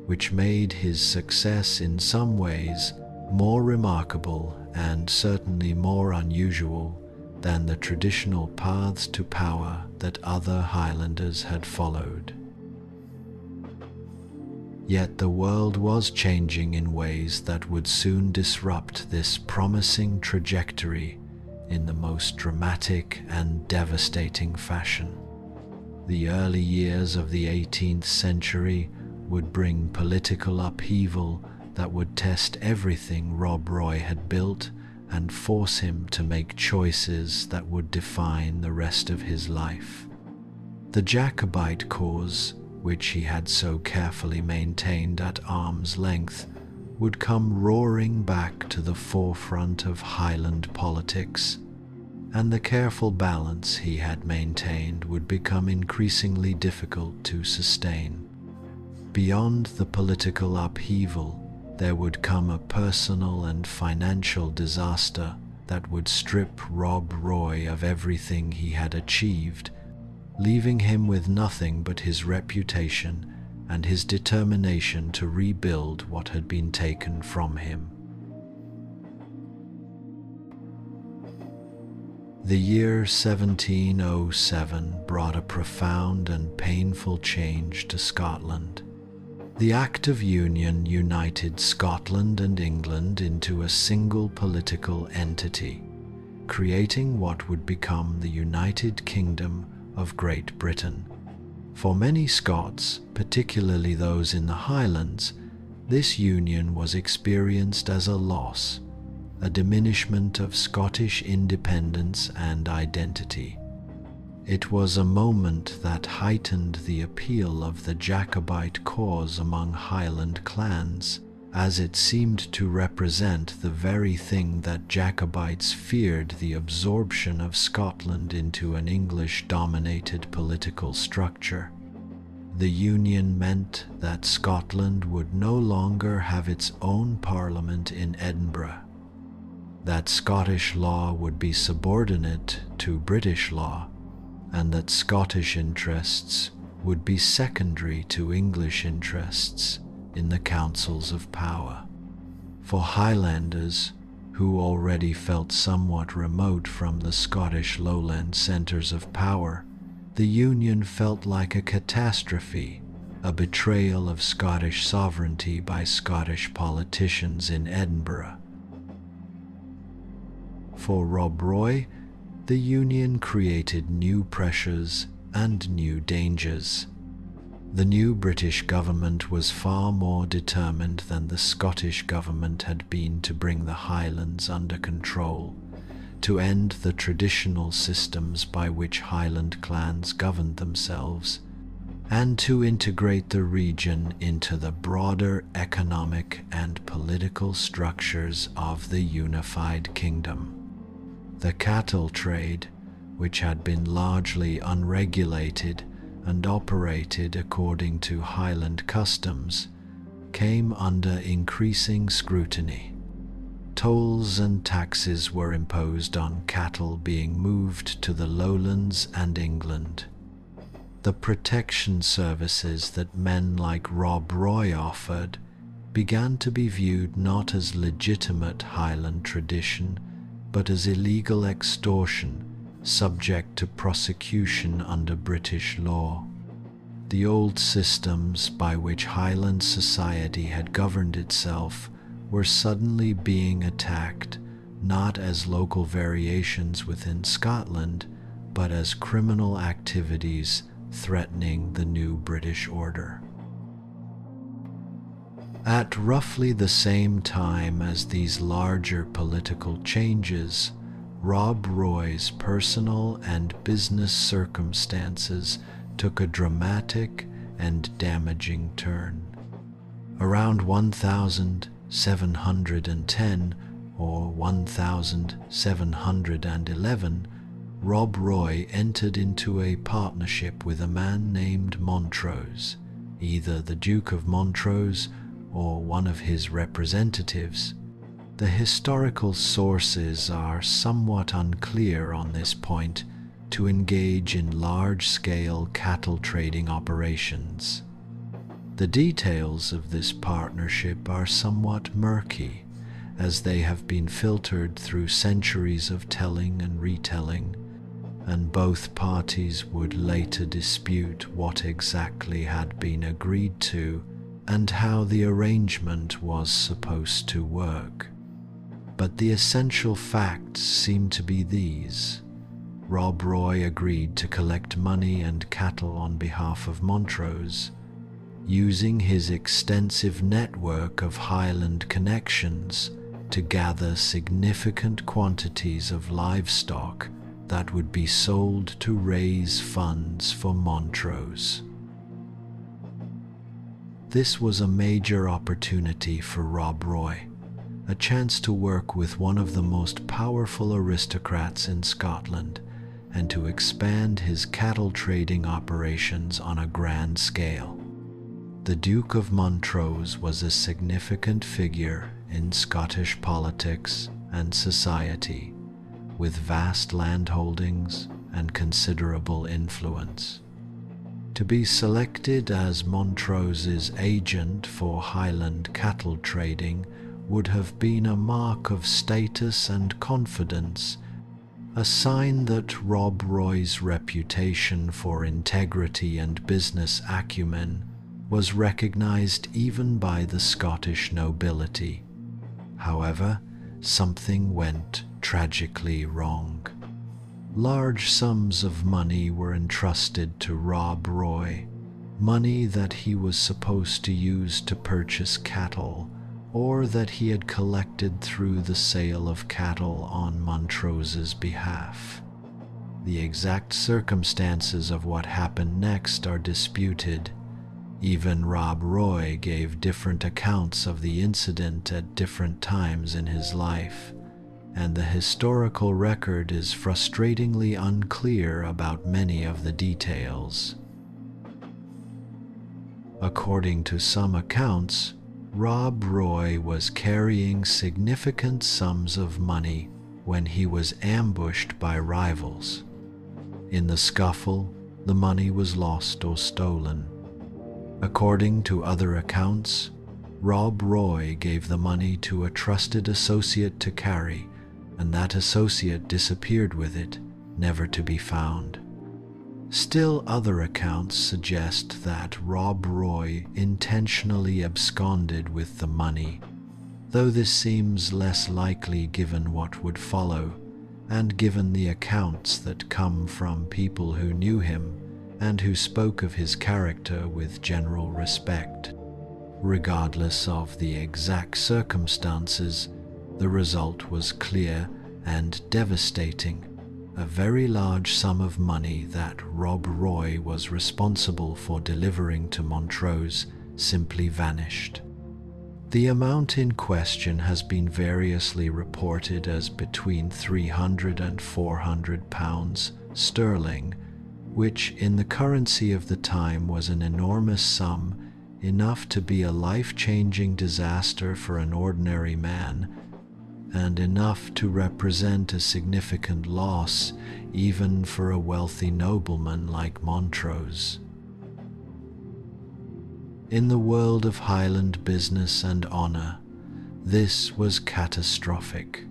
A: which made his success in some ways more remarkable and certainly more unusual than the traditional paths to power that other Highlanders had followed. Yet the world was changing in ways that would soon disrupt this promising trajectory in the most dramatic and devastating fashion. The early years of the 18th century would bring political upheaval that would test everything Rob Roy had built and force him to make choices that would define the rest of his life. The Jacobite cause, which he had so carefully maintained at arm's length, would come roaring back to the forefront of Highland politics, and the careful balance he had maintained would become increasingly difficult to sustain. Beyond the political upheaval, there would come a personal and financial disaster that would strip Rob Roy of everything he had achieved, leaving him with nothing but his reputation and his determination to rebuild what had been taken from him. The year 1707 brought a profound and painful change to Scotland. The Act of Union united Scotland and England into a single political entity, creating what would become the United Kingdom of Great Britain. For many Scots, particularly those in the Highlands, this union was experienced as a loss, a diminishment of Scottish independence and identity. It was a moment that heightened the appeal of the Jacobite cause among Highland clans, as it seemed to represent the very thing that Jacobites feared: the absorption of Scotland into an English-dominated political structure. The union meant that Scotland would no longer have its own parliament in Edinburgh, that Scottish law would be subordinate to British law, and that Scottish interests would be secondary to English interests in the councils of power. For Highlanders, who already felt somewhat remote from the Scottish lowland centres of power, the union felt like a catastrophe, a betrayal of Scottish sovereignty by Scottish politicians in Edinburgh. For Rob Roy, the union created new pressures and new dangers. The new British government was far more determined than the Scottish government had been to bring the Highlands under control, to end the traditional systems by which Highland clans governed themselves, and to integrate the region into the broader economic and political structures of the unified kingdom. The cattle trade, which had been largely unregulated and operated according to Highland customs, came under increasing scrutiny. Tolls and taxes were imposed on cattle being moved to the lowlands and England. The protection services that men like Rob Roy offered began to be viewed not as legitimate Highland tradition, but as illegal extortion, subject to prosecution under British law. The old systems by which Highland society had governed itself were suddenly being attacked, not as local variations within Scotland, but as criminal activities threatening the new British order. At roughly the same time as these larger political changes, Rob Roy's personal and business circumstances took a dramatic and damaging turn. Around 1710 or 1711, Rob Roy entered into a partnership with a man named Montrose, either the Duke of Montrose or one of his representatives. The historical sources are somewhat unclear on this point, to engage in large-scale cattle trading operations. The details of this partnership are somewhat murky, as they have been filtered through centuries of telling and retelling, and both parties would later dispute what exactly had been agreed to and how the arrangement was supposed to work. But the essential facts seem to be these. Rob Roy agreed to collect money and cattle on behalf of Montrose, using his extensive network of Highland connections to gather significant quantities of livestock that would be sold to raise funds for Montrose. This was a major opportunity for Rob Roy, a chance to work with one of the most powerful aristocrats in Scotland and to expand his cattle trading operations on a grand scale. The Duke of Montrose was a significant figure in Scottish politics and society, with vast landholdings and considerable influence. To be selected as Montrose's agent for Highland cattle trading would have been a mark of status and confidence, a sign that Rob Roy's reputation for integrity and business acumen was recognized even by the Scottish nobility. However, something went tragically wrong. Large sums of money were entrusted to Rob Roy, money that he was supposed to use to purchase cattle, or that he had collected through the sale of cattle on Montrose's behalf. The exact circumstances of what happened next are disputed. Even Rob Roy gave different accounts of the incident at different times in his life, and the historical record is frustratingly unclear about many of the details. According to some accounts, Rob Roy was carrying significant sums of money when he was ambushed by rivals. In the scuffle, the money was lost or stolen. According to other accounts, Rob Roy gave the money to a trusted associate to carry, and that associate disappeared with it, never to be found. Still other accounts suggest that Rob Roy intentionally absconded with the money, though this seems less likely given what would follow, and given the accounts that come from people who knew him and who spoke of his character with general respect. Regardless of the exact circumstances, the result was clear and devastating. A very large sum of money that Rob Roy was responsible for delivering to Montrose simply vanished. The amount in question has been variously reported as between £300 and £400 sterling, which in the currency of the time was an enormous sum, enough to be a life-changing disaster for an ordinary man, and enough to represent a significant loss even for a wealthy nobleman like Montrose. In the world of Highland business and honour, this was catastrophic.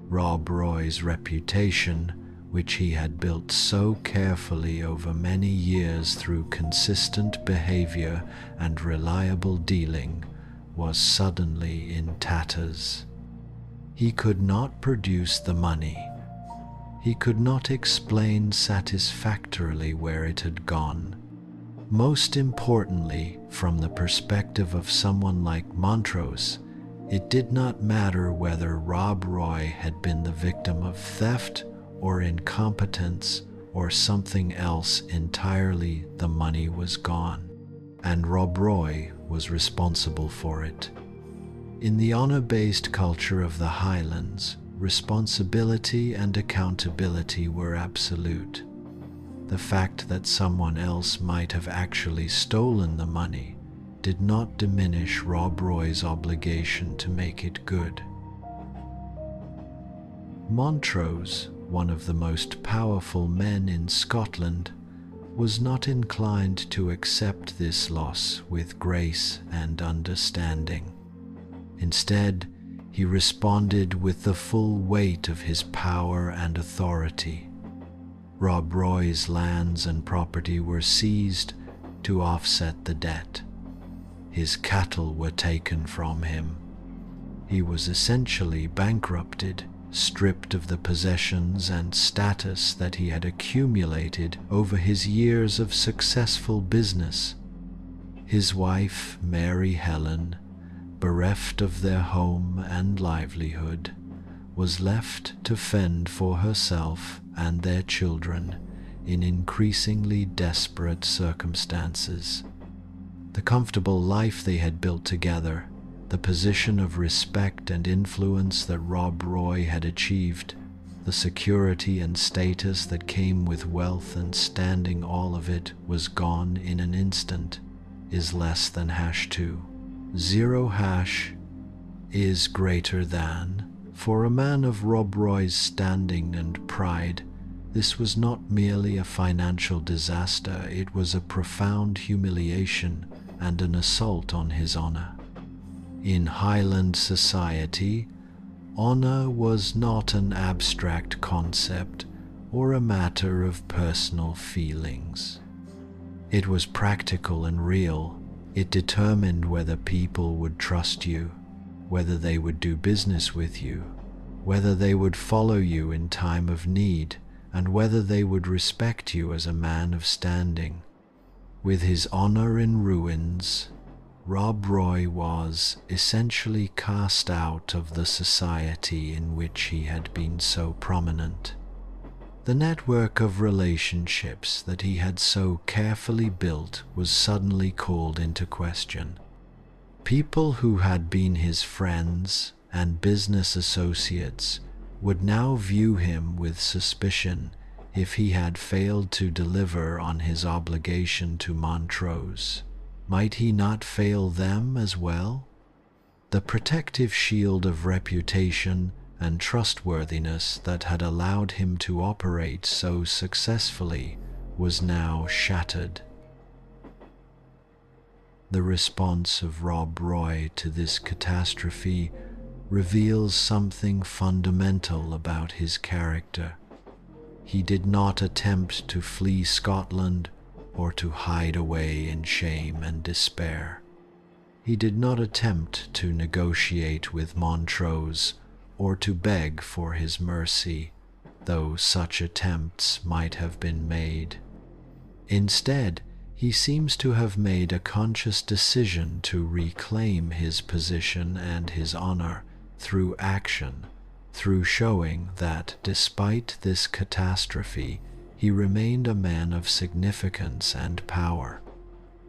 A: Rob Roy's reputation which he had built so carefully over many years through consistent behavior and reliable dealing, was suddenly in tatters. He could not produce the money. He could not explain satisfactorily where it had gone. Most importantly, from the perspective of someone like Montrose, it did not matter whether Rob Roy had been the victim of theft or incompetence or something else entirely. The money was gone, and Rob Roy was responsible for it. In the honor-based culture of the Highlands, responsibility and accountability were absolute. The fact that someone else might have actually stolen the money did not diminish Rob Roy's obligation to make it good. Montrose, one of the most powerful men in Scotland, was not inclined to accept this loss with grace and understanding. Instead, he responded with the full weight of his power and authority. Rob Roy's lands and property were seized to offset the debt. His cattle were taken from him. He was essentially bankrupted, stripped of the possessions and status that he had accumulated over his years of successful business. His wife, Mary Helen, bereft of their home and livelihood, was left to fend for herself and their children in increasingly desperate circumstances. The comfortable life they had built together, the position of respect and influence that Rob Roy had achieved, the security and status that came with wealth and standing, all of it was gone in an instant, is less than #2. 0# is greater than. For a man of Rob Roy's standing and pride, this was not merely a financial disaster, it was a profound humiliation and an assault on his honor. In Highland society, honor was not an abstract concept or a matter of personal feelings. It was practical and real. It determined whether people would trust you, whether they would do business with you, whether they would follow you in time of need, and whether they would respect you as a man of standing. With his honor in ruins, Rob Roy was essentially cast out of the society in which he had been so prominent. The network of relationships that he had so carefully built was suddenly called into question. People who had been his friends and business associates would now view him with suspicion if he had failed to deliver on his obligation to Montrose. Might he not fail them as well? The protective shield of reputation and trustworthiness that had allowed him to operate so successfully was now shattered. The response of Rob Roy to this catastrophe reveals something fundamental about his character. He did not attempt to flee Scotland or to hide away in shame and despair. He did not attempt to negotiate with Montrose or to beg for his mercy, though such attempts might have been made. Instead, he seems to have made a conscious decision to reclaim his position and his honor through action, through showing that despite this catastrophe, he remained a man of significance and power.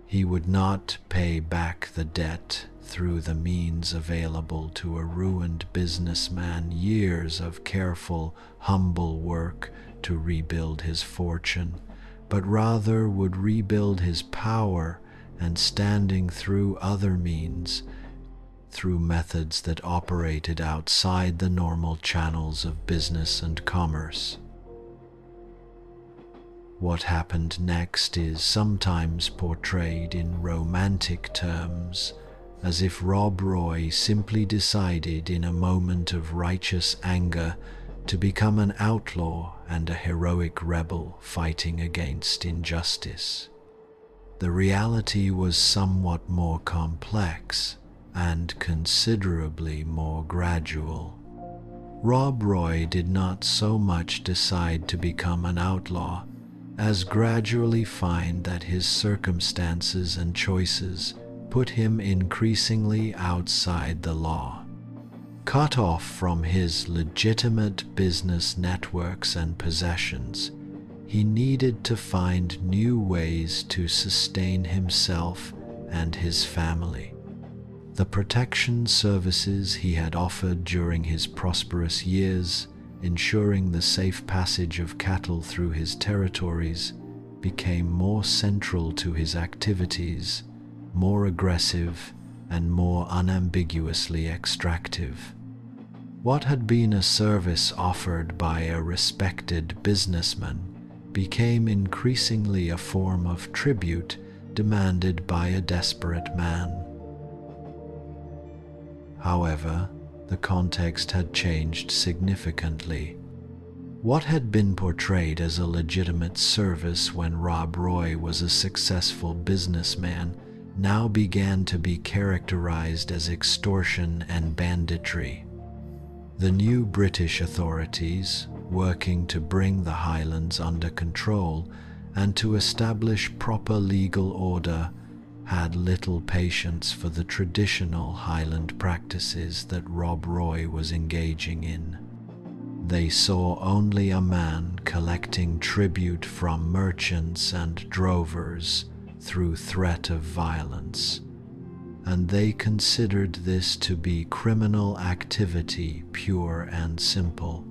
A: He would not pay back the debt through the means available to a ruined businessman, years of careful, humble work to rebuild his fortune, but rather would rebuild his power and standing through other means, through methods that operated outside the normal channels of business and commerce. What happened next is sometimes portrayed in romantic terms, as if Rob Roy simply decided in a moment of righteous anger to become an outlaw and a heroic rebel fighting against injustice. The reality was somewhat more complex and considerably more gradual. Rob Roy did not so much decide to become an outlaw as gradually find that his circumstances and choices put him increasingly outside the law. Cut off from his legitimate business networks and possessions, he needed to find new ways to sustain himself and his family. The protection services he had offered during his prosperous years, ensuring the safe passage of cattle through his territories, became more central to his activities, more aggressive and more unambiguously extractive. What had been a service offered by a respected businessman became increasingly a form of tribute demanded by a desperate man. However, the context had changed significantly. What had been portrayed as a legitimate service when Rob Roy was a successful businessman now began to be characterized as extortion and banditry. The new British authorities, working to bring the Highlands under control and to establish proper legal order, had little patience for the traditional Highland practices that Rob Roy was engaging in. They saw only a man collecting tribute from merchants and drovers through threat of violence, and they considered this to be criminal activity pure and simple.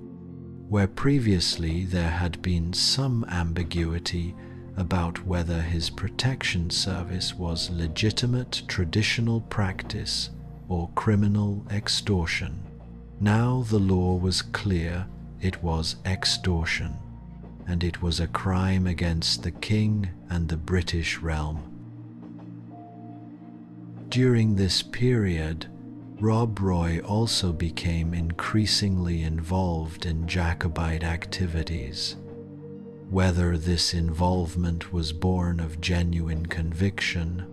A: Where previously there had been some ambiguity about whether his protection service was legitimate traditional practice or criminal extortion, now the law was clear: it was extortion, and it was a crime against the king and the British realm. During this period, Rob Roy also became increasingly involved in Jacobite activities. Whether this involvement was born of genuine conviction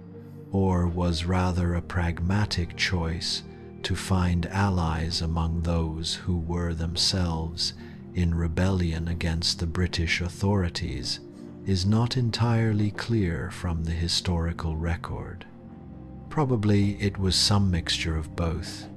A: or was rather a pragmatic choice to find allies among those who were themselves in rebellion against the British authorities is not entirely clear from the historical record. Probably it was some mixture of both.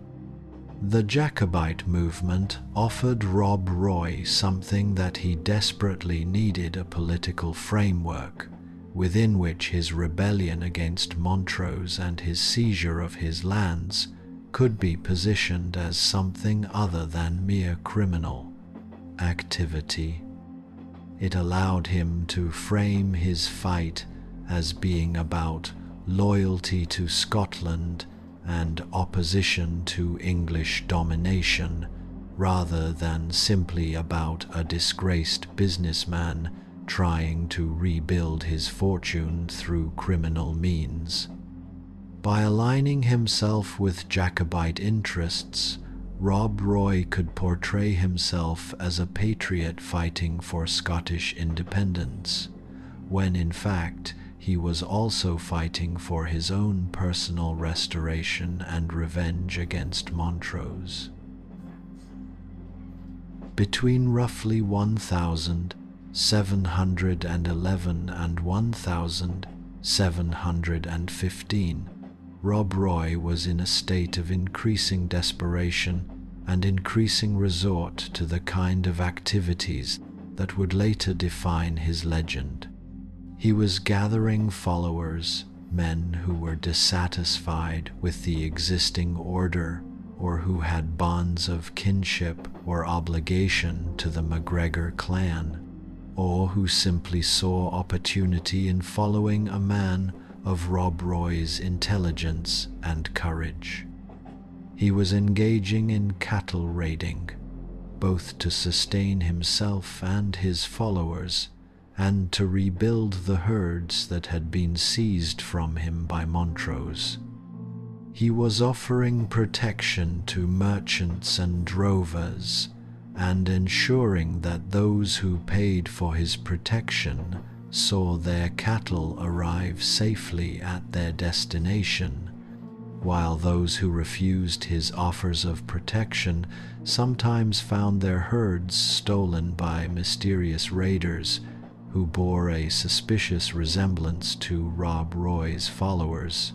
A: The Jacobite movement offered Rob Roy something that he desperately needed: a political framework within which his rebellion against Montrose and his seizure of his lands could be positioned as something other than mere criminal activity. It allowed him to frame his fight as being about loyalty to Scotland and opposition to English domination, rather than simply about a disgraced businessman trying to rebuild his fortune through criminal means. By aligning himself with Jacobite interests, Rob Roy could portray himself as a patriot fighting for Scottish independence, when in fact he was also fighting for his own personal restoration and revenge against Montrose. Between roughly 1711 and 1715, Rob Roy was in a state of increasing desperation and increasing resort to the kind of activities that would later define his legend. He was gathering followers, men who were dissatisfied with the existing order or who had bonds of kinship or obligation to the MacGregor clan, or who simply saw opportunity in following a man of Rob Roy's intelligence and courage. He was engaging in cattle raiding, both to sustain himself and his followers, and to rebuild the herds that had been seized from him by Montrose. He was offering protection to merchants and drovers, and ensuring that those who paid for his protection saw their cattle arrive safely at their destination, while those who refused his offers of protection sometimes found their herds stolen by mysterious raiders who bore a suspicious resemblance to Rob Roy's followers.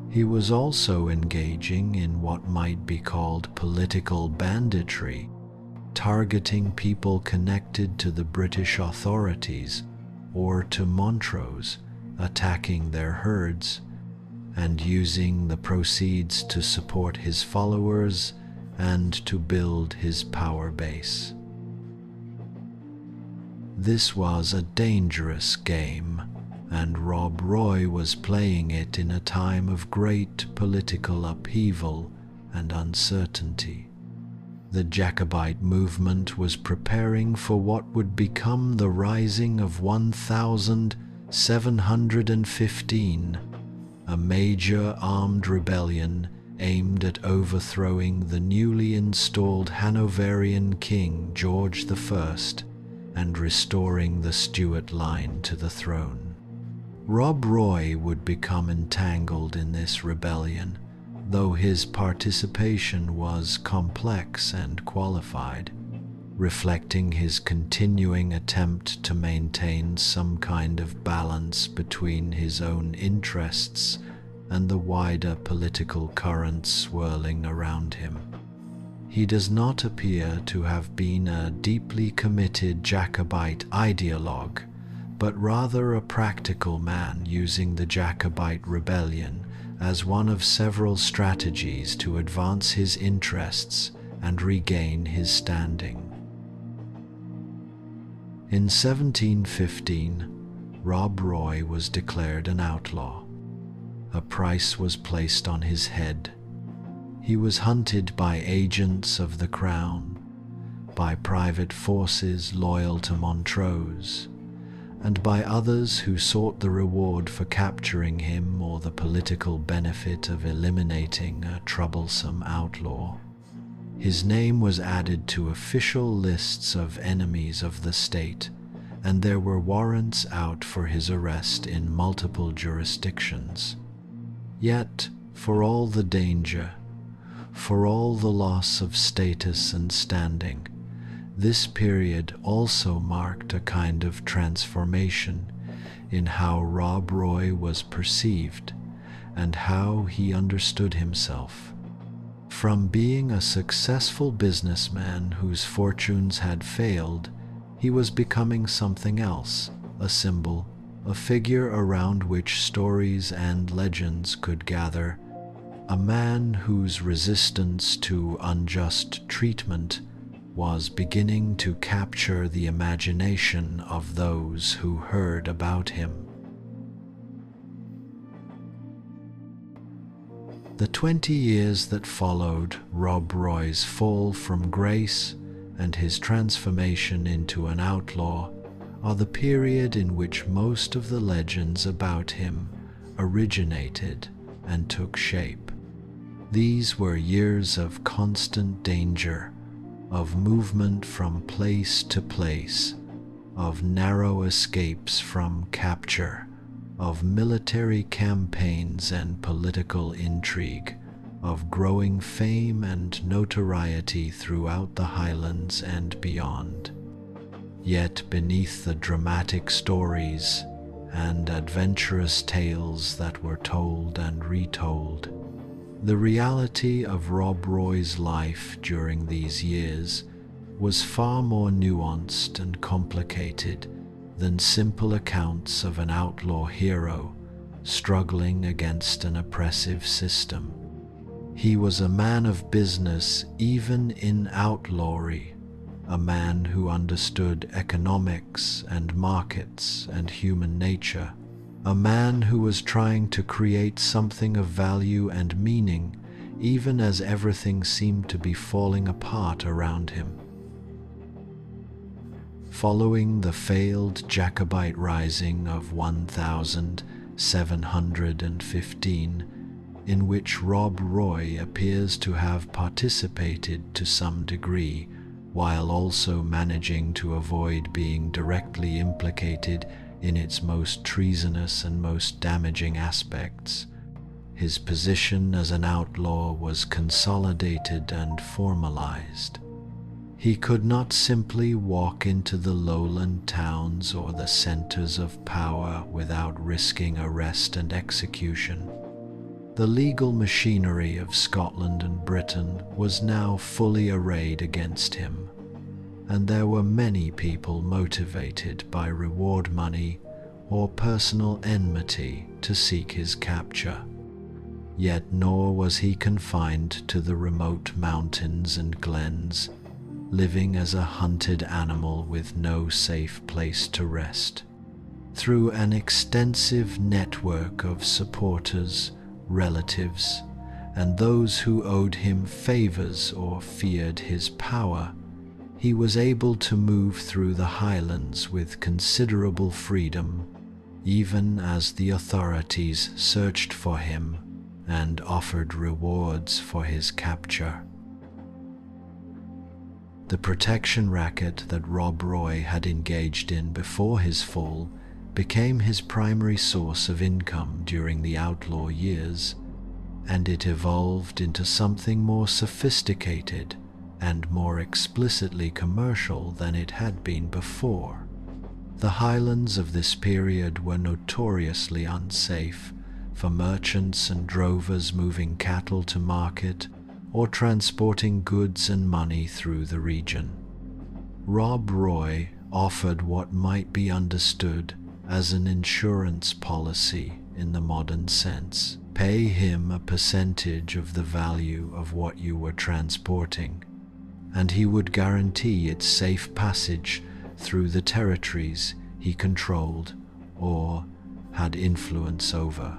A: He was also engaging in what might be called political banditry, targeting people connected to the British authorities or to Montrose, attacking their herds, and using the proceeds to support his followers and to build his power base. This was a dangerous game, and Rob Roy was playing it in a time of great political upheaval and uncertainty. The Jacobite movement was preparing for what would become the Rising of 1715, a major armed rebellion aimed at overthrowing the newly installed Hanoverian King George I and restoring the Stuart line to the throne. Rob Roy would become entangled in this rebellion, though his participation was complex and qualified, reflecting his continuing attempt to maintain some kind of balance between his own interests and the wider political currents swirling around him. He does not appear to have been a deeply committed Jacobite ideologue, but rather a practical man using the Jacobite rebellion as one of several strategies to advance his interests and regain his standing. In 1715, Rob Roy was declared an outlaw. A price was placed on his head. He was hunted by agents of the Crown, by private forces loyal to Montrose, and by others who sought the reward for capturing him or the political benefit of eliminating a troublesome outlaw. His name was added to official lists of enemies of the state, and there were warrants out for his arrest in multiple jurisdictions. Yet, for all the danger, for all the loss of status and standing, this period also marked a kind of transformation in how Rob Roy was perceived and how he understood himself. From being a successful businessman whose fortunes had failed, he was becoming something else, a symbol, a figure around which stories and legends could gather, a man whose resistance to unjust treatment was beginning to capture the imagination of those who heard about him. The 20 years that followed Rob Roy's fall from grace and his transformation into an outlaw are the period in which most of the legends about him originated and took shape. These were years of constant danger, of movement from place to place, of narrow escapes from capture, of military campaigns and political intrigue, of growing fame and notoriety throughout the Highlands and beyond. Yet beneath the dramatic stories and adventurous tales that were told and retold, the reality of Rob Roy's life during these years was far more nuanced and complicated than simple accounts of an outlaw hero struggling against an oppressive system. He was a man of business even in outlawry, a man who understood economics and markets and human nature, a man who was trying to create something of value and meaning even as everything seemed to be falling apart around him. Following the failed Jacobite Rising of 1715, in which Rob Roy appears to have participated to some degree, while also managing to avoid being directly implicated in its most treasonous and most damaging aspects. His position as an outlaw was consolidated and formalized. He could not simply walk into the lowland towns or the centers of power without risking arrest and execution. The legal machinery of Scotland and Britain was now fully arrayed against him, and there were many people motivated by reward money or personal enmity to seek his capture. Yet nor was he confined to the remote mountains and glens, living as a hunted animal with no safe place to rest. Through an extensive network of supporters, relatives, and those who owed him favors or feared his power, he was able to move through the Highlands with considerable freedom, even as the authorities searched for him and offered rewards for his capture. The protection racket that Rob Roy had engaged in before his fall became his primary source of income during the outlaw years, and it evolved into something more sophisticated and more explicitly commercial than it had been before. The Highlands of this period were notoriously unsafe for merchants and drovers moving cattle to market or transporting goods and money through the region. Rob Roy offered what might be understood as an insurance policy in the modern sense. Pay him a percentage of the value of what you were transporting, and he would guarantee its safe passage through the territories he controlled or had influence over.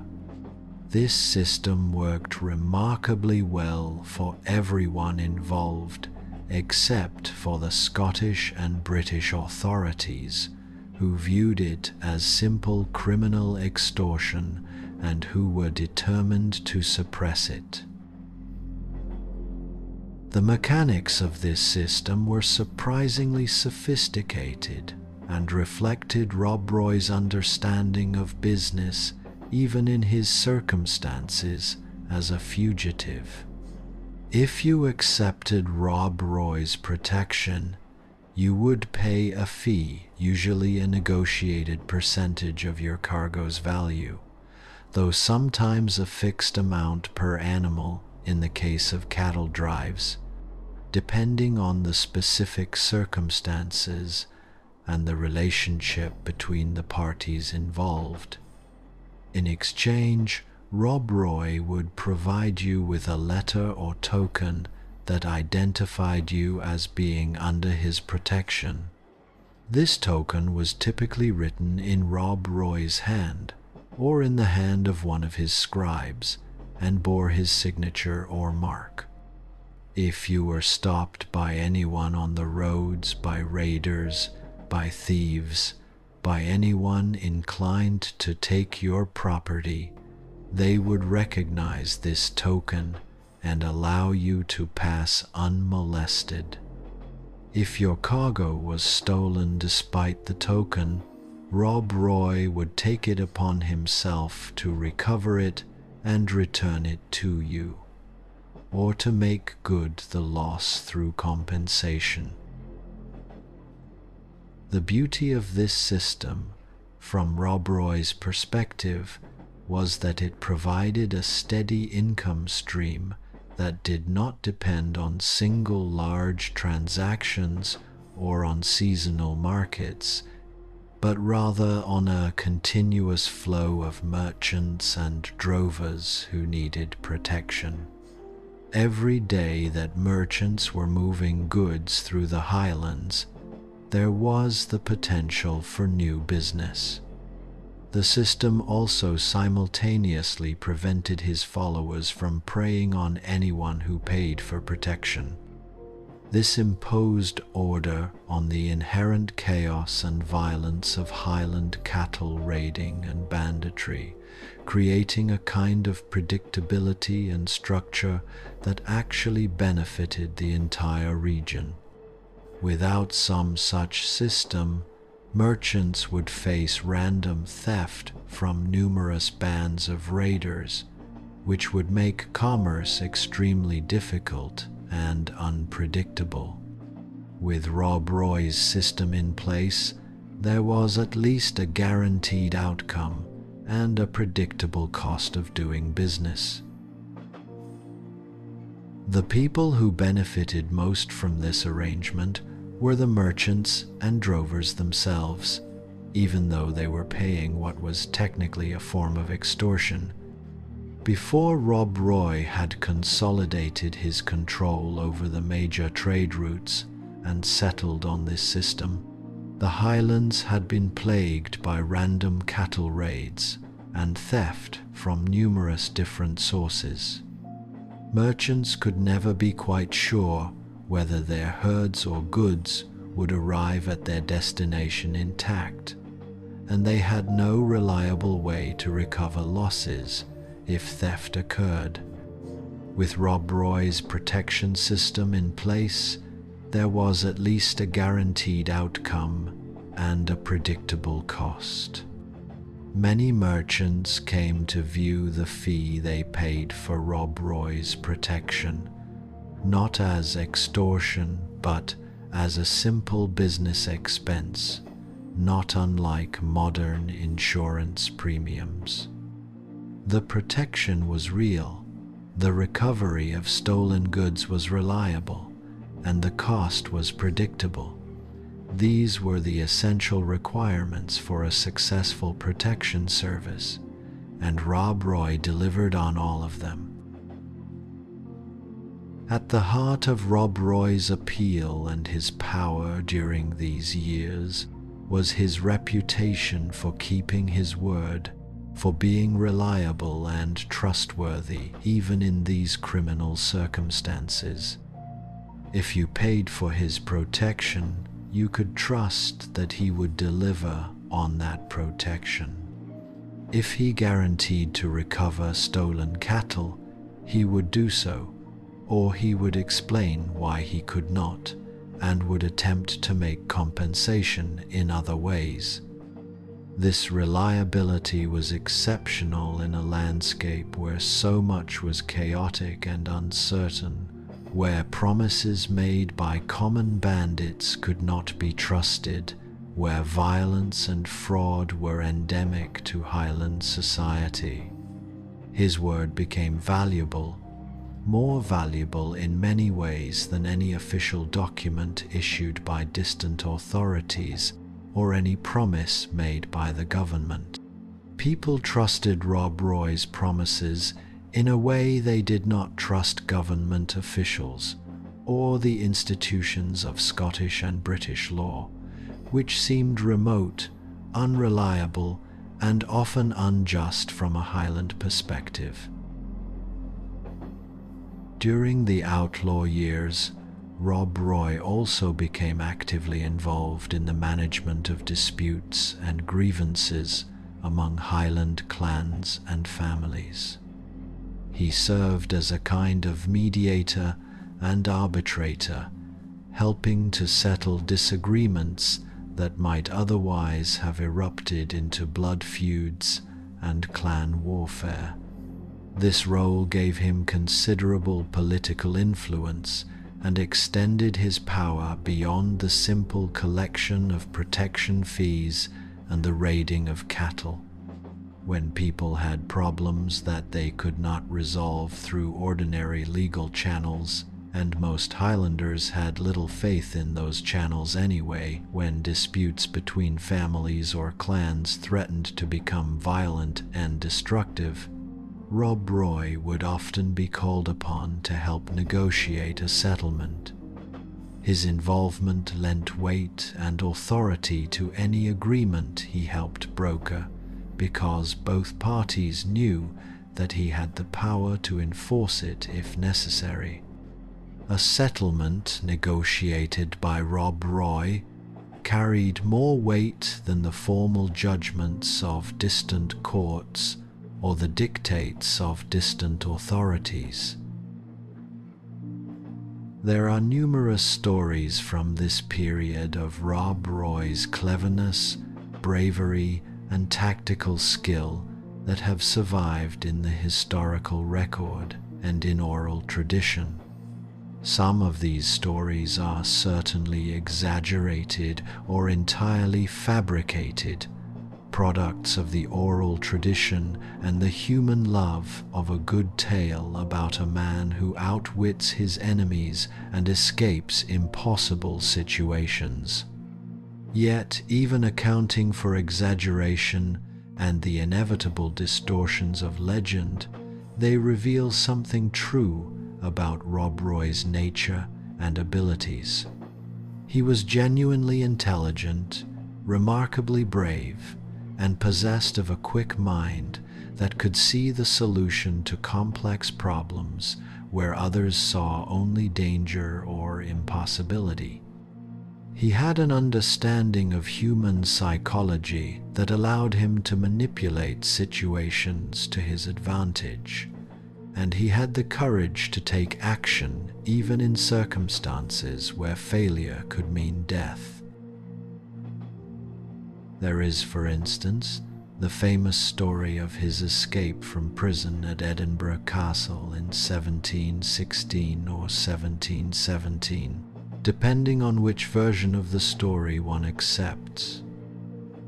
A: This system worked remarkably well for everyone involved except for the Scottish and British authorities, who viewed it as simple criminal extortion and who were determined to suppress it. The mechanics of this system were surprisingly sophisticated and reflected Rob Roy's understanding of business even in his circumstances as a fugitive. If you accepted Rob Roy's protection, you would pay a fee, usually a negotiated percentage of your cargo's value, though sometimes a fixed amount per animal in the case of cattle drives, depending on the specific circumstances and the relationship between the parties involved. In exchange, Rob Roy would provide you with a letter or token that identified you as being under his protection. This token was typically written in Rob Roy's hand or in the hand of one of his scribes and bore his signature or mark. If you were stopped by anyone on the roads, by raiders, by thieves, by anyone inclined to take your property, they would recognize this token and allow you to pass unmolested. If your cargo was stolen despite the token, Rob Roy would take it upon himself to recover it and return it to you, or to make good the loss through compensation. The beauty of this system, from Rob Roy's perspective, was that it provided a steady income stream that did not depend on single large transactions or on seasonal markets, but rather on a continuous flow of merchants and drovers who needed protection. Every day that merchants were moving goods through the Highlands, there was the potential for new business. The system also simultaneously prevented his followers from preying on anyone who paid for protection. This imposed order on the inherent chaos and violence of Highland cattle raiding and banditry, creating a kind of predictability and structure that actually benefited the entire region. Without some such system, merchants would face random theft from numerous bands of raiders, which would make commerce extremely difficult and unpredictable. With Rob Roy's system in place, there was at least a guaranteed outcome and a predictable cost of doing business. The people who benefited most from this arrangement were the merchants and drovers themselves, even though they were paying what was technically a form of extortion. Before Rob Roy had consolidated his control over the major trade routes and settled on this system, the Highlands had been plagued by random cattle raids and theft from numerous different sources. Merchants could never be quite sure whether their herds or goods would arrive at their destination intact, and they had no reliable way to recover losses if theft occurred. With Rob Roy's protection system in place, there was at least a guaranteed outcome and a predictable cost. Many merchants came to view the fee they paid for Rob Roy's protection not as extortion, but as a simple business expense, not unlike modern insurance premiums. The protection was real, the recovery of stolen goods was reliable, and the cost was predictable. These were the essential requirements for a successful protection service, and Rob Roy delivered on all of them. At the heart of Rob Roy's appeal and his power during these years was his reputation for keeping his word, for being reliable and trustworthy even in these criminal circumstances. If you paid for his protection, you could trust that he would deliver on that protection. If he guaranteed to recover stolen cattle, he would do so, or he would explain why he could not, and would attempt to make compensation in other ways. This reliability was exceptional in a landscape where so much was chaotic and uncertain, where promises made by common bandits could not be trusted, where violence and fraud were endemic to Highland society. His word became valuable, more valuable in many ways than any official document issued by distant authorities or any promise made by the government. People trusted Rob Roy's promises in a way they did not trust government officials or the institutions of Scottish and British law, which seemed remote, unreliable, and often unjust from a Highland perspective. During the Outlaw years, Rob Roy also became actively involved in the management of disputes and grievances among Highland clans and families. He served as a kind of mediator and arbitrator, helping to settle disagreements that might otherwise have erupted into blood feuds and clan warfare. This role gave him considerable political influence and extended his power beyond the simple collection of protection fees and the raiding of cattle. When people had problems that they could not resolve through ordinary legal channels, and most Highlanders had little faith in those channels anyway, when disputes between families or clans threatened to become violent and destructive, Rob Roy would often be called upon to help negotiate a settlement. His involvement lent weight and authority to any agreement he helped broker, because both parties knew that he had the power to enforce it if necessary. A settlement negotiated by Rob Roy carried more weight than the formal judgments of distant courts or the dictates of distant authorities. There are numerous stories from this period of Rob Roy's cleverness, bravery, and tactical skill that have survived in the historical record and in oral tradition. Some of these stories are certainly exaggerated or entirely fabricated, products of the oral tradition and the human love of a good tale about a man who outwits his enemies and escapes impossible situations. Yet, even accounting for exaggeration and the inevitable distortions of legend, they reveal something true about Rob Roy's nature and abilities. He was genuinely intelligent, remarkably brave, and possessed of a quick mind that could see the solution to complex problems where others saw only danger or impossibility. He had an understanding of human psychology that allowed him to manipulate situations to his advantage, and he had the courage to take action even in circumstances where failure could mean death. There is, for instance, the famous story of his escape from prison at Edinburgh Castle in 1716 or 1717, depending on which version of the story one accepts.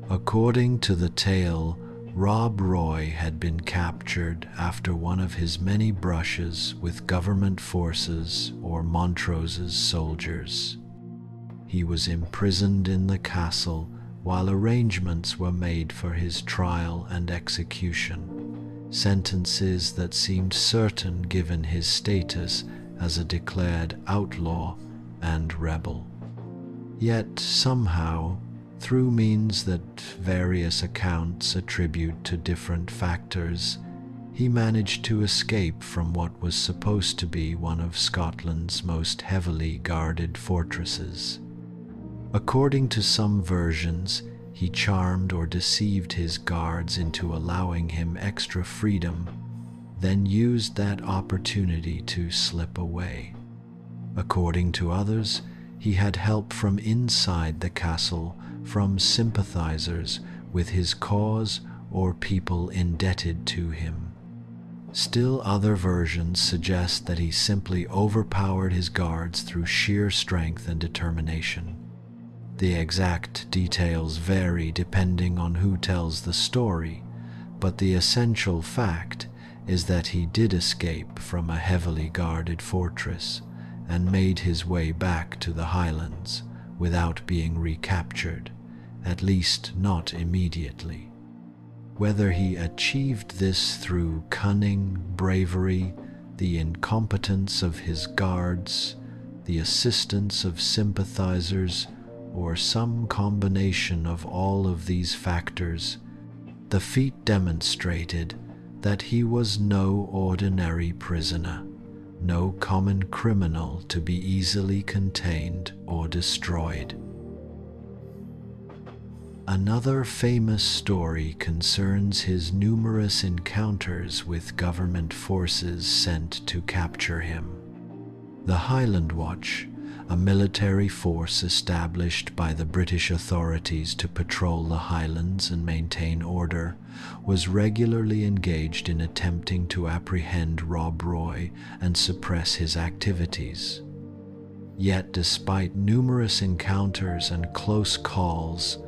A: According to the tale, Rob Roy had been captured after one of his many brushes with government forces or Montrose's soldiers. He was imprisoned in the castle while arrangements were made for his trial and execution, sentences that seemed certain given his status as a declared outlaw and rebel. Yet somehow, through means that various accounts attribute to different factors, he managed to escape from what was supposed to be one of Scotland's most heavily guarded fortresses. According to some versions, he charmed or deceived his guards into allowing him extra freedom, then used that opportunity to slip away. According to others, he had help from inside the castle from sympathizers with his cause or people indebted to him. Still other versions suggest that he simply overpowered his guards through sheer strength and determination. The exact details vary depending on who tells the story, but the essential fact is that he did escape from a heavily guarded fortress and made his way back to the Highlands without being recaptured, at least not immediately. Whether he achieved this through cunning, bravery, the incompetence of his guards, the assistance of sympathizers, or some combination of all of these factors, the feat demonstrated that he was no ordinary prisoner, no common criminal to be easily contained or destroyed. Another famous story concerns his numerous encounters with government forces sent to capture him. The Highland Watch, a military force established by the British authorities to patrol the Highlands and maintain order, was regularly engaged in attempting to apprehend Rob Roy and suppress his activities. Yet, despite numerous encounters and close calls,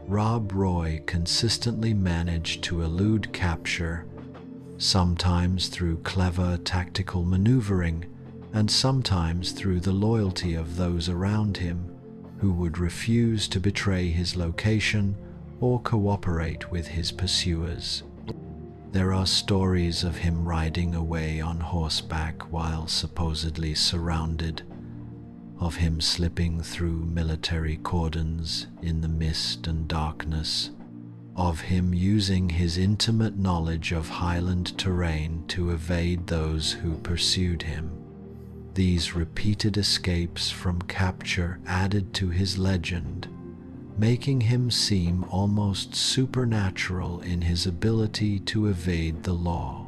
A: Rob Roy consistently managed to elude capture, sometimes through clever tactical maneuvering, and sometimes through the loyalty of those around him who would refuse to betray his location or cooperate with his pursuers. There are stories of him riding away on horseback while supposedly surrounded, of him slipping through military cordons in the mist and darkness, of him using his intimate knowledge of Highland terrain to evade those who pursued him. These repeated escapes from capture added to his legend, making him seem almost supernatural in his ability to evade the law,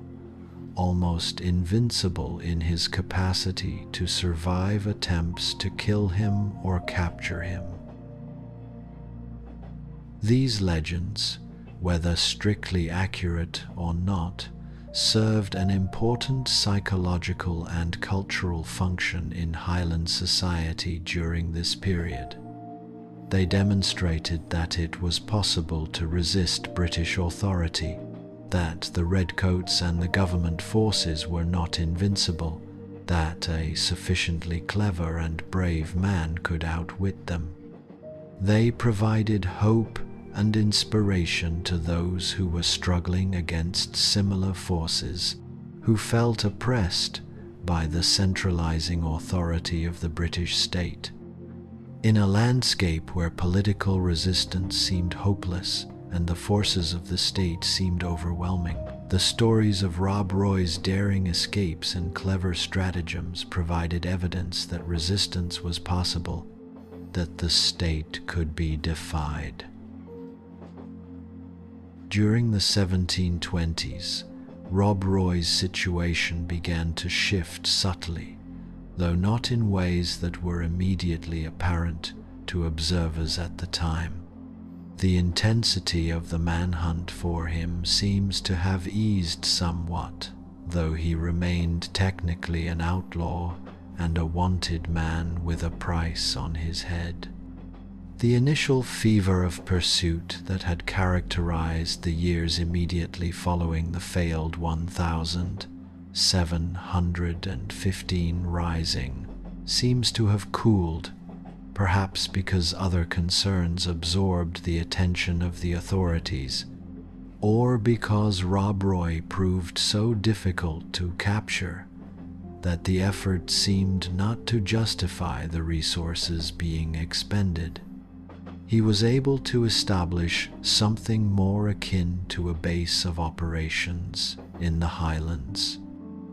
A: almost invincible in his capacity to survive attempts to kill him or capture him. These legends, whether strictly accurate or not, served an important psychological and cultural function in Highland society during this period. They demonstrated that it was possible to resist British authority, that the Redcoats and the government forces were not invincible, that a sufficiently clever and brave man could outwit them. They provided hope and inspiration to those who were struggling against similar forces, who felt oppressed by the centralizing authority of the British state. In a landscape where political resistance seemed hopeless and the forces of the state seemed overwhelming, the stories of Rob Roy's daring escapes and clever stratagems provided evidence that resistance was possible, that the state could be defied. During the 1720s, Rob Roy's situation began to shift subtly, though not in ways that were immediately apparent to observers at the time. The intensity of the manhunt for him seems to have eased somewhat, though he remained technically an outlaw and a wanted man with a price on his head. The initial fever of pursuit that had characterized the years immediately following the failed 1715 rising seems to have cooled, perhaps because other concerns absorbed the attention of the authorities, or because Rob Roy proved so difficult to capture that the effort seemed not to justify the resources being expended. He was able to establish something more akin to a base of operations in the Highlands,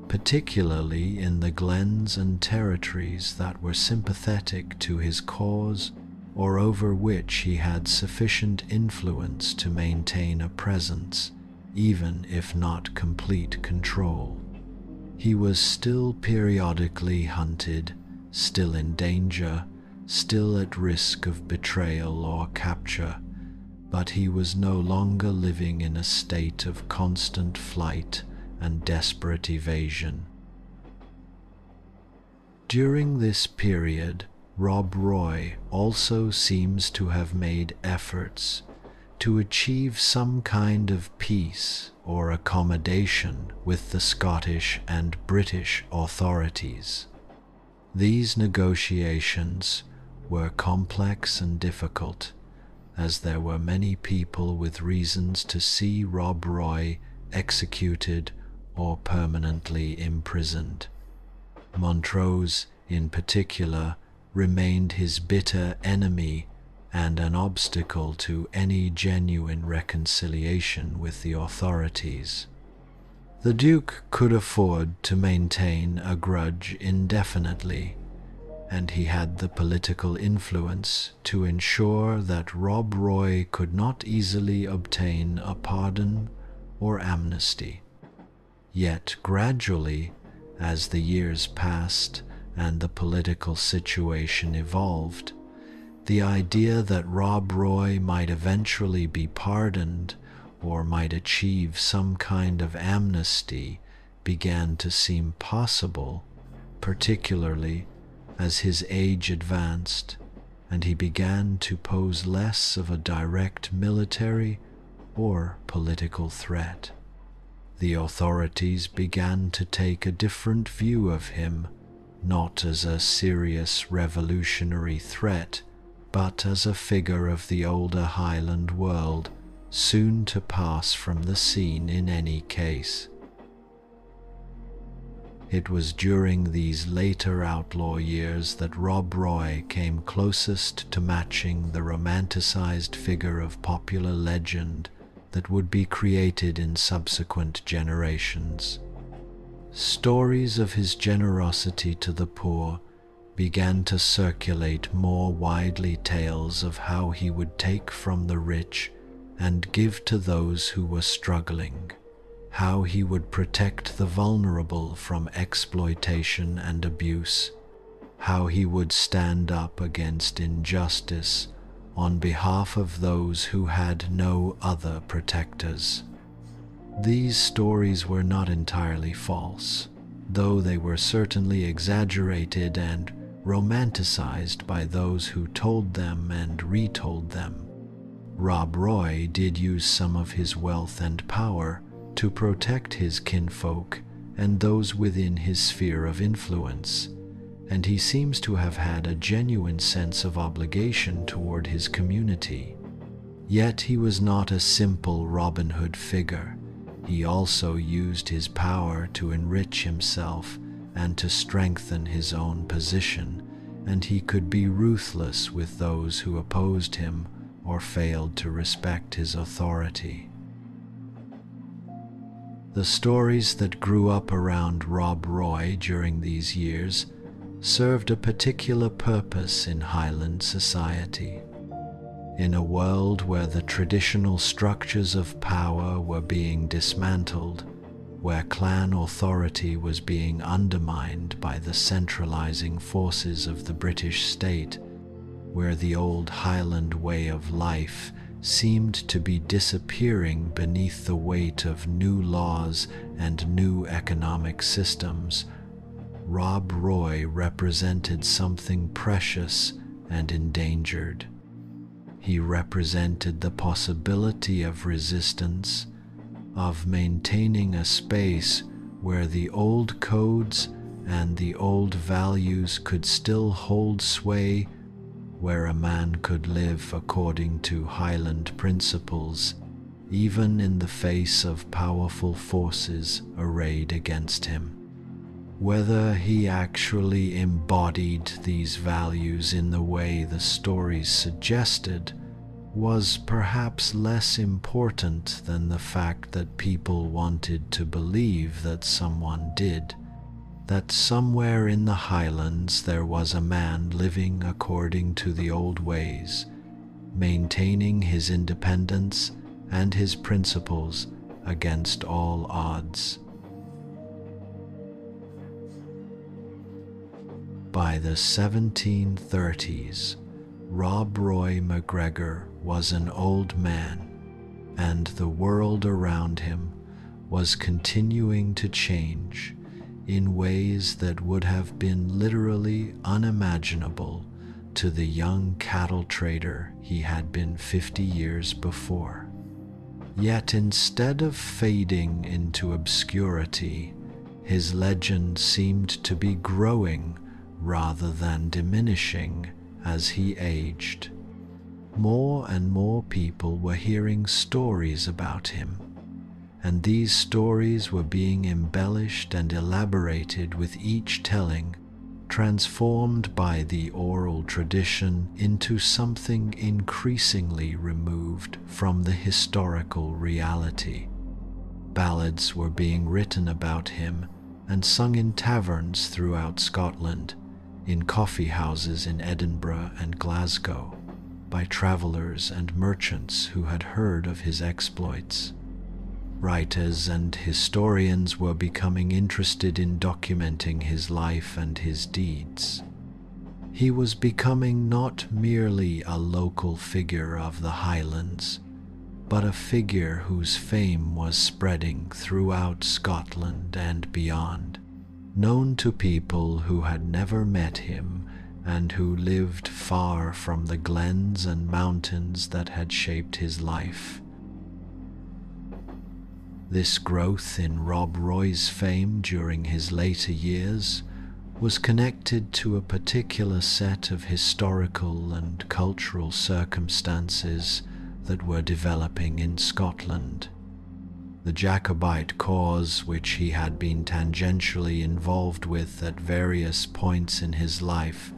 A: particularly in the glens and territories that were sympathetic to his cause or over which he had sufficient influence to maintain a presence, even if not complete control. He was still periodically hunted, still in danger, still at risk of betrayal or capture, but he was no longer living in a state of constant flight and desperate evasion. During this period, Rob Roy also seems to have made efforts to achieve some kind of peace or accommodation with the Scottish and British authorities. These negotiations were complex and difficult, as there were many people with reasons to see Rob Roy executed or permanently imprisoned. Montrose, in particular, remained his bitter enemy and an obstacle to any genuine reconciliation with the authorities. The Duke could afford to maintain a grudge indefinitely, and he had the political influence to ensure that Rob Roy could not easily obtain a pardon or amnesty. Yet gradually, as the years passed and the political situation evolved, the idea that Rob Roy might eventually be pardoned or might achieve some kind of amnesty began to seem possible, particularly as his age advanced and he began to pose less of a direct military or political threat. The authorities began to take a different view of him, not as a serious revolutionary threat, but as a figure of the older Highland world, soon to pass from the scene in any case. It was during these later outlaw years that Rob Roy came closest to matching the romanticized figure of popular legend that would be created in subsequent generations. Stories of his generosity to the poor began to circulate more widely, tales of how he would take from the rich and give to those who were struggling, how he would protect the vulnerable from exploitation and abuse, how he would stand up against injustice on behalf of those who had no other protectors. These stories were not entirely false, though they were certainly exaggerated and romanticized by those who told them and retold them. Rob Roy did use some of his wealth and power to protect his kinfolk and those within his sphere of influence, and he seems to have had a genuine sense of obligation toward his community. Yet he was not a simple Robin Hood figure. He also used his power to enrich himself and to strengthen his own position, and he could be ruthless with those who opposed him or failed to respect his authority. The stories that grew up around Rob Roy during these years served a particular purpose in Highland society. In a world where the traditional structures of power were being dismantled, where clan authority was being undermined by the centralizing forces of the British state, where the old Highland way of life seemed to be disappearing beneath the weight of new laws and new economic systems, Rob Roy represented something precious and endangered. He represented the possibility of resistance, of maintaining a space where the old codes and the old values could still hold sway, where a man could live according to Highland principles, even in the face of powerful forces arrayed against him. Whether he actually embodied these values in the way the stories suggested was perhaps less important than the fact that people wanted to believe that someone did, that somewhere in the Highlands there was a man living according to the old ways, maintaining his independence and his principles against all odds. By the 1730s, Rob Roy MacGregor was an old man, and the world around him was continuing to change in ways that would have been literally unimaginable to the young cattle trader he had been 50 years before. Yet instead of fading into obscurity, his legend seemed to be growing rather than diminishing as he aged. More and more people were hearing stories about him, and these stories were being embellished and elaborated with each telling, transformed by the oral tradition into something increasingly removed from the historical reality. Ballads were being written about him and sung in taverns throughout Scotland, in coffee houses in Edinburgh and Glasgow, by travellers and merchants who had heard of his exploits. Writers and historians were becoming interested in documenting his life and his deeds. He was becoming not merely a local figure of the Highlands, but a figure whose fame was spreading throughout Scotland and beyond, known to people who had never met him and who lived far from the glens and mountains that had shaped his life. This growth in Rob Roy's fame during his later years was connected to a particular set of historical and cultural circumstances that were developing in Scotland. The Jacobite cause, which he had been tangentially involved with at various points in his life,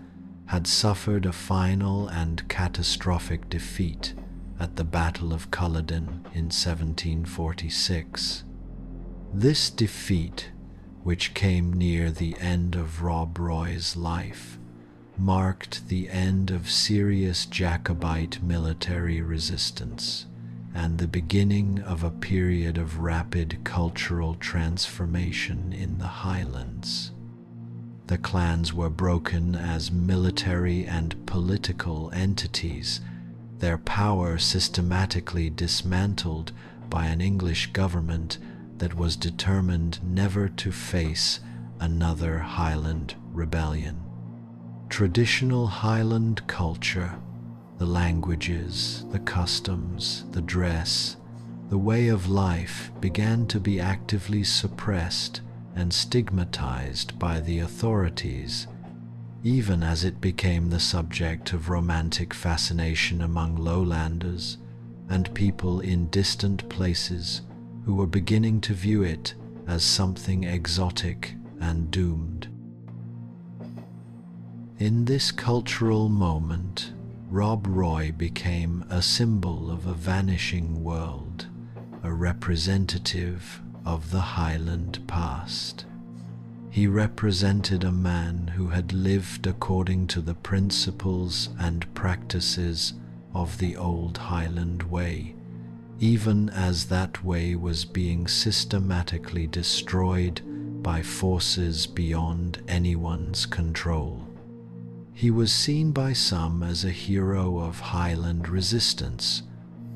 A: had suffered a final and catastrophic defeat at the Battle of Culloden in 1746. This defeat, which came near the end of Rob Roy's life, marked the end of serious Jacobite military resistance, and the beginning of a period of rapid cultural transformation in the Highlands. The clans were broken as military and political entities, their power systematically dismantled by an English government that was determined never to face another Highland rebellion. Traditional Highland culture, the languages, the customs, the dress, the way of life began to be actively suppressed and stigmatized by the authorities, even as it became the subject of romantic fascination among lowlanders and people in distant places who were beginning to view it as something exotic and doomed. In this cultural moment, Rob Roy became a symbol of a vanishing world, a representative of the Highland past. He represented a man who had lived according to the principles and practices of the old Highland way, even as that way was being systematically destroyed by forces beyond anyone's control. He was seen by some as a hero of Highland resistance,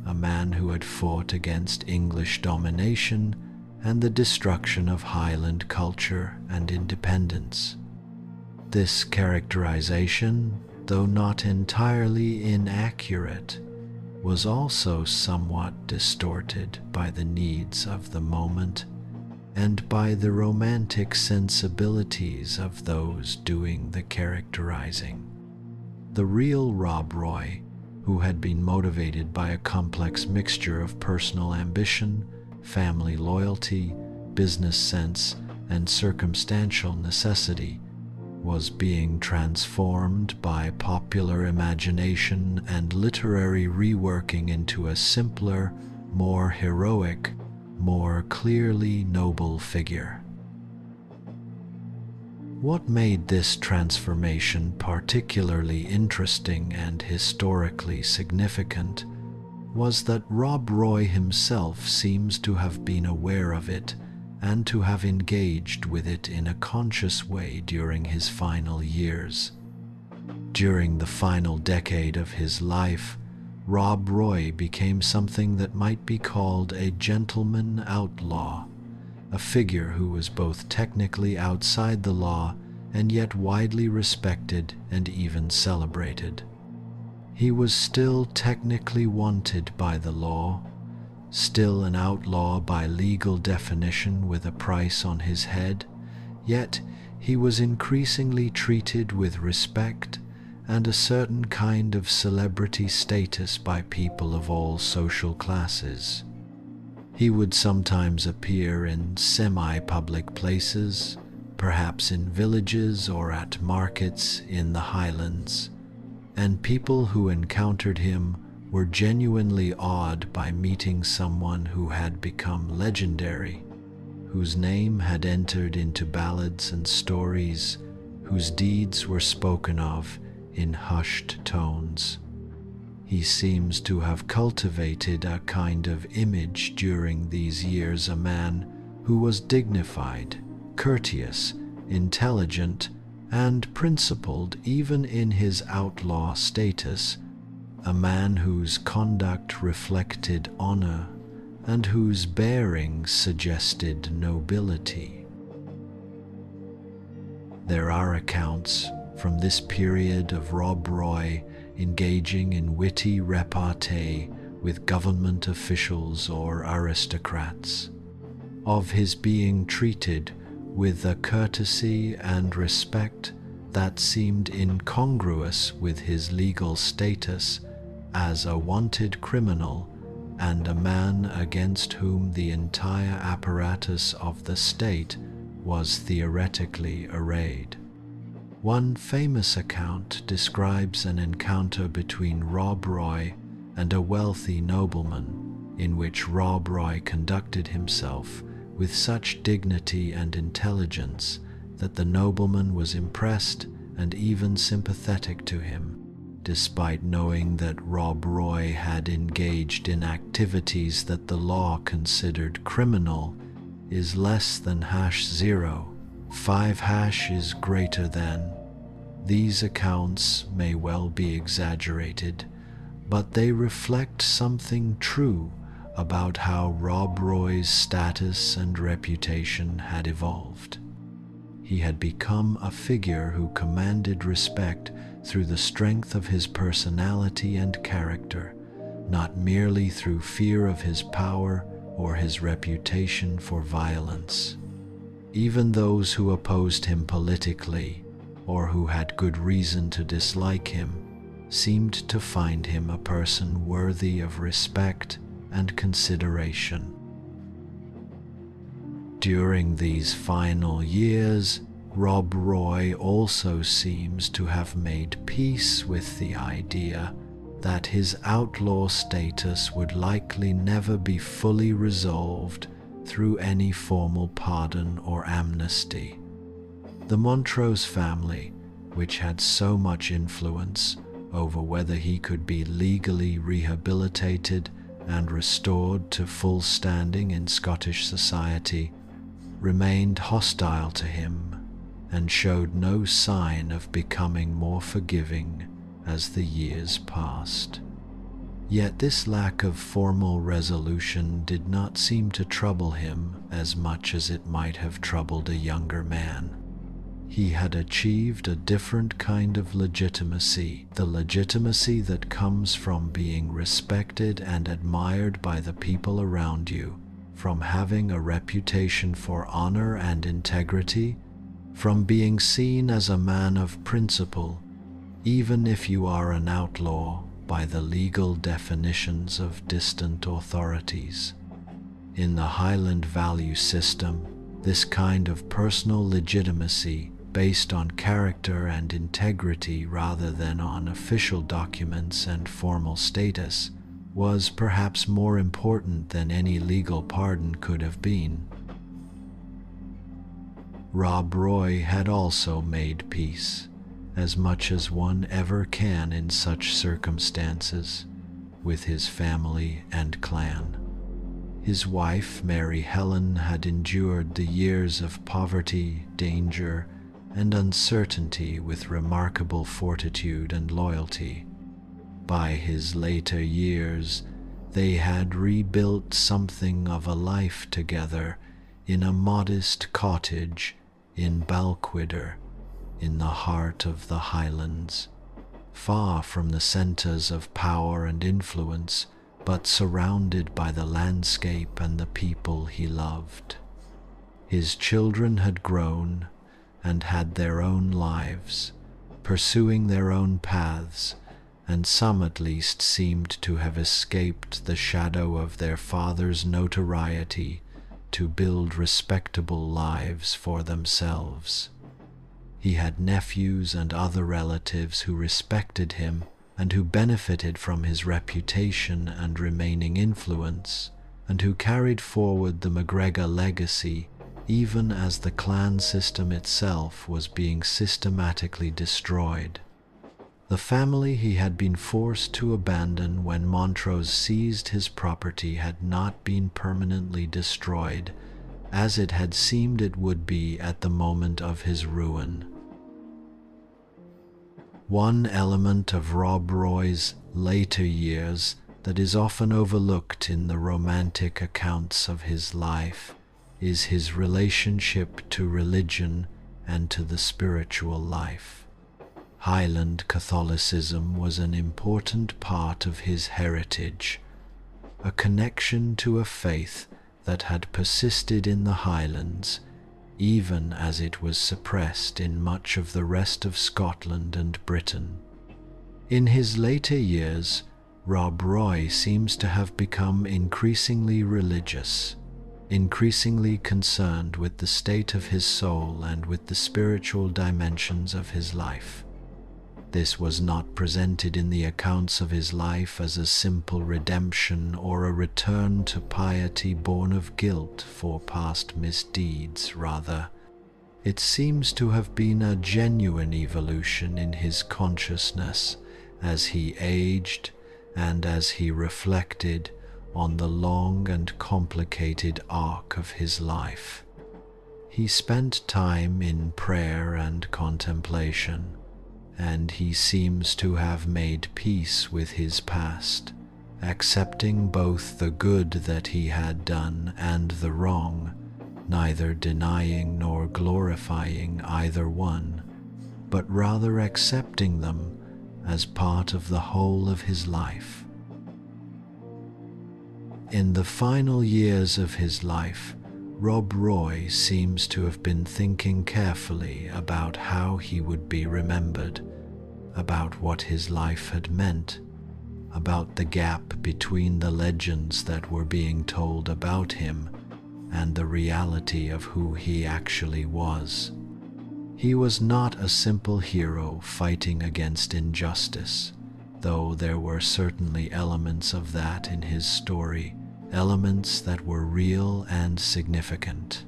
A: a man who had fought against English domination and the destruction of Highland culture and independence. This characterization, though not entirely inaccurate, was also somewhat distorted by the needs of the moment and by the romantic sensibilities of those doing the characterizing. The real Rob Roy, who had been motivated by a complex mixture of personal ambition, family loyalty, business sense, and circumstantial necessity, was being transformed by popular imagination and literary reworking into a simpler, more heroic, more clearly noble figure. What made this transformation particularly interesting and historically significant was that Rob Roy himself seems to have been aware of it and to have engaged with it in a conscious way during his final years. During the final decade of his life, Rob Roy became something that might be called a gentleman outlaw, a figure who was both technically outside the law and yet widely respected and even celebrated. He was still technically wanted by the law, still an outlaw by legal definition with a price on his head, yet he was increasingly treated with respect and a certain kind of celebrity status by people of all social classes. He would sometimes appear in semi-public places, perhaps in villages or at markets in the Highlands, and people who encountered him were genuinely awed by meeting someone who had become legendary, whose name had entered into ballads and stories, whose deeds were spoken of in hushed tones. He seems to have cultivated a kind of image during these years, a man who was dignified, courteous, intelligent, and principled even in his outlaw status, a man whose conduct reflected honor and whose bearing suggested nobility. There are accounts from this period of Rob Roy engaging in witty repartee with government officials or aristocrats, of his being treated with a courtesy and respect that seemed incongruous with his legal status as a wanted criminal and a man against whom the entire apparatus of the state was theoretically arrayed. One famous account describes an encounter between Rob Roy and a wealthy nobleman, in which Rob Roy conducted himself with such dignity and intelligence that the nobleman was impressed and even sympathetic to him, despite knowing that Rob Roy had engaged in activities that the law considered criminal, is less than #0. 5 is greater than. These accounts may well be exaggerated, but they reflect something true about how Rob Roy's status and reputation had evolved. He had become a figure who commanded respect through the strength of his personality and character, not merely through fear of his power or his reputation for violence. Even those who opposed him politically, or who had good reason to dislike him, seemed to find him a person worthy of respect and consideration. During these final years, Rob Roy also seems to have made peace with the idea that his outlaw status would likely never be fully resolved through any formal pardon or amnesty. The Montrose family, which had so much influence over whether he could be legally rehabilitated and restored to full standing in Scottish society, remained hostile to him and showed no sign of becoming more forgiving as the years passed. Yet this lack of formal resolution did not seem to trouble him as much as it might have troubled a younger man. He had achieved a different kind of legitimacy, the legitimacy that comes from being respected and admired by the people around you, from having a reputation for honor and integrity, from being seen as a man of principle, even if you are an outlaw by the legal definitions of distant authorities. In the Highland value system, this kind of personal legitimacy based on character and integrity rather than on official documents and formal status was perhaps more important than any legal pardon could have been. Rob Roy had also made peace, as much as one ever can in such circumstances, with his family and clan. His wife, Mary Helen, had endured the years of poverty, danger, and uncertainty with remarkable fortitude and loyalty. By his later years, they had rebuilt something of a life together in a modest cottage in Balquhidder, in the heart of the Highlands, far from the centers of power and influence, but surrounded by the landscape and the people he loved. His children had grown and had their own lives, pursuing their own paths, and some at least seemed to have escaped the shadow of their father's notoriety to build respectable lives for themselves. He had nephews and other relatives who respected him and who benefited from his reputation and remaining influence, and who carried forward the MacGregor legacy even as the clan system itself was being systematically destroyed. The family he had been forced to abandon when Montrose seized his property had not been permanently destroyed, as it had seemed it would be at the moment of his ruin. One element of Rob Roy's later years that is often overlooked in the romantic accounts of his life is his relationship to religion and to the spiritual life. Highland Catholicism was an important part of his heritage, a connection to a faith that had persisted in the Highlands, even as it was suppressed in much of the rest of Scotland and Britain. In his later years, Rob Roy seems to have become increasingly religious, increasingly concerned with the state of his soul and with the spiritual dimensions of his life. This was not presented in the accounts of his life as a simple redemption or a return to piety born of guilt for past misdeeds. Rather, it seems to have been a genuine evolution in his consciousness as he aged and as he reflected on the long and complicated arc of his life. He spent time in prayer and contemplation, and he seems to have made peace with his past, accepting both the good that he had done and the wrong, neither denying nor glorifying either one, but rather accepting them as part of the whole of his life. In the final years of his life, Rob Roy seems to have been thinking carefully about how he would be remembered, about what his life had meant, about the gap between the legends that were being told about him and the reality of who he actually was. He was not a simple hero fighting against injustice, though there were certainly elements of that in his story, elements that were real and significant.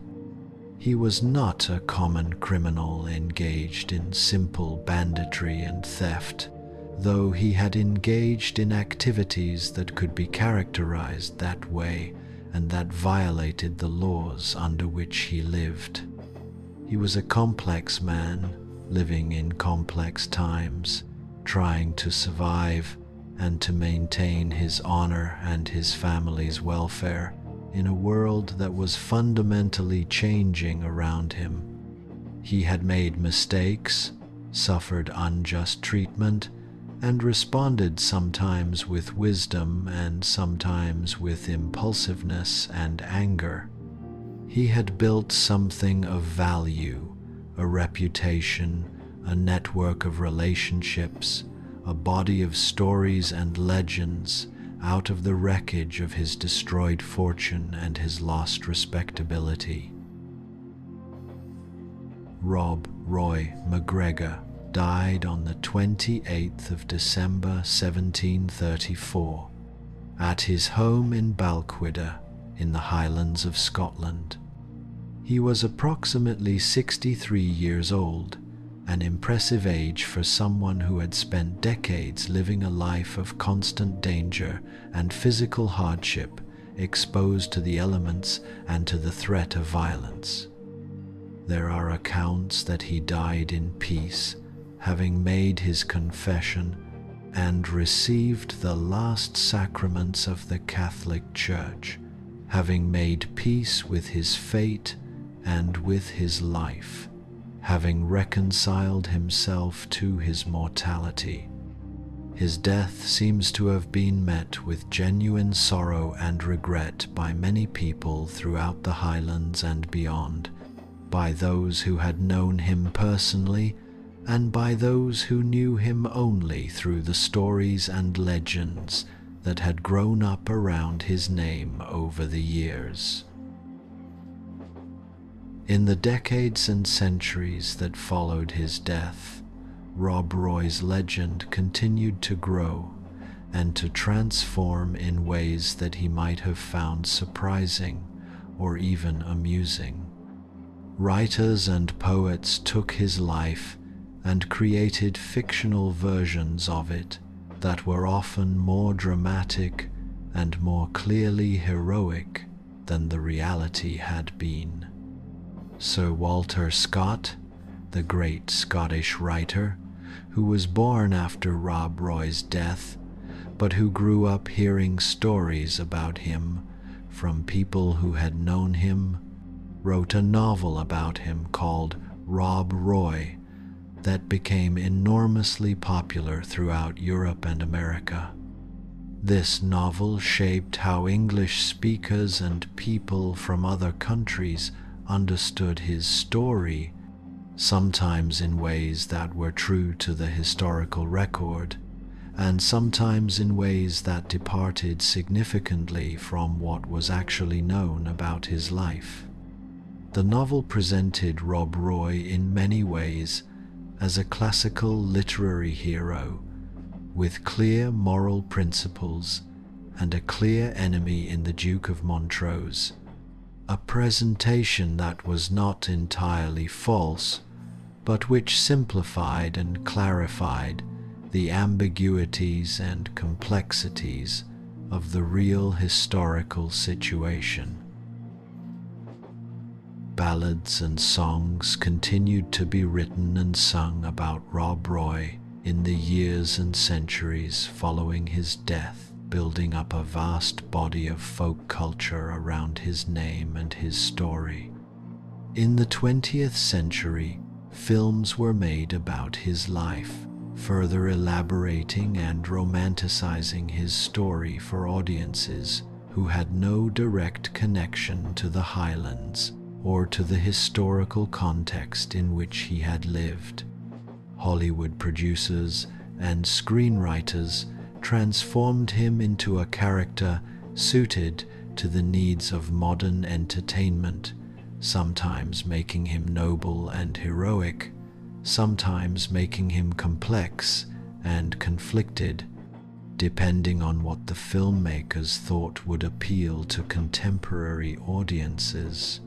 A: He was not a common criminal engaged in simple banditry and theft, though he had engaged in activities that could be characterized that way and that violated the laws under which he lived. He was a complex man, living in complex times, trying to survive and to maintain his honor and his family's welfare in a world that was fundamentally changing around him. He had made mistakes, suffered unjust treatment, and responded sometimes with wisdom and sometimes with impulsiveness and anger. He had built something of value, a reputation, a network of relationships, a body of stories and legends out of the wreckage of his destroyed fortune and his lost respectability. Rob Roy MacGregor died on the 28th of December 1734 at his home in Balquhidder in the Highlands of Scotland. He was approximately 63 years old, an impressive age for someone who had spent decades living a life of constant danger and physical hardship, exposed to the elements and to the threat of violence. There are accounts that he died in peace, having made his confession and received the last sacraments of the Catholic Church, having made peace with his fate and with his life, having reconciled himself to his mortality. His death seems to have been met with genuine sorrow and regret by many people throughout the Highlands and beyond, by those who had known him personally and by those who knew him only through the stories and legends that had grown up around his name over the years. In the decades and centuries that followed his death, Rob Roy's legend continued to grow and to transform in ways that he might have found surprising or even amusing. Writers and poets took his life and created fictional versions of it that were often more dramatic and more clearly heroic than the reality had been. Sir Walter Scott, the great Scottish writer, who was born after Rob Roy's death, but who grew up hearing stories about him from people who had known him, wrote a novel about him called Rob Roy that became enormously popular throughout Europe and America. This novel shaped how English speakers and people from other countries understood his story, sometimes in ways that were true to the historical record, and sometimes in ways that departed significantly from what was actually known about his life. The novel presented Rob Roy in many ways as a classical literary hero with clear moral principles and a clear enemy in the Duke of Montrose, a presentation that was not entirely false, but which simplified and clarified the ambiguities and complexities of the real historical situation. Ballads and songs continued to be written and sung about Rob Roy in the years and centuries following his death, building up a vast body of folk culture around his name and his story. In the 20th century, films were made about his life, further elaborating and romanticizing his story for audiences who had no direct connection to the Highlands or to the historical context in which he had lived. Hollywood producers and screenwriters transformed him into a character suited to the needs of modern entertainment, sometimes making him noble and heroic, sometimes making him complex and conflicted, depending on what the filmmakers thought would appeal to contemporary audiences.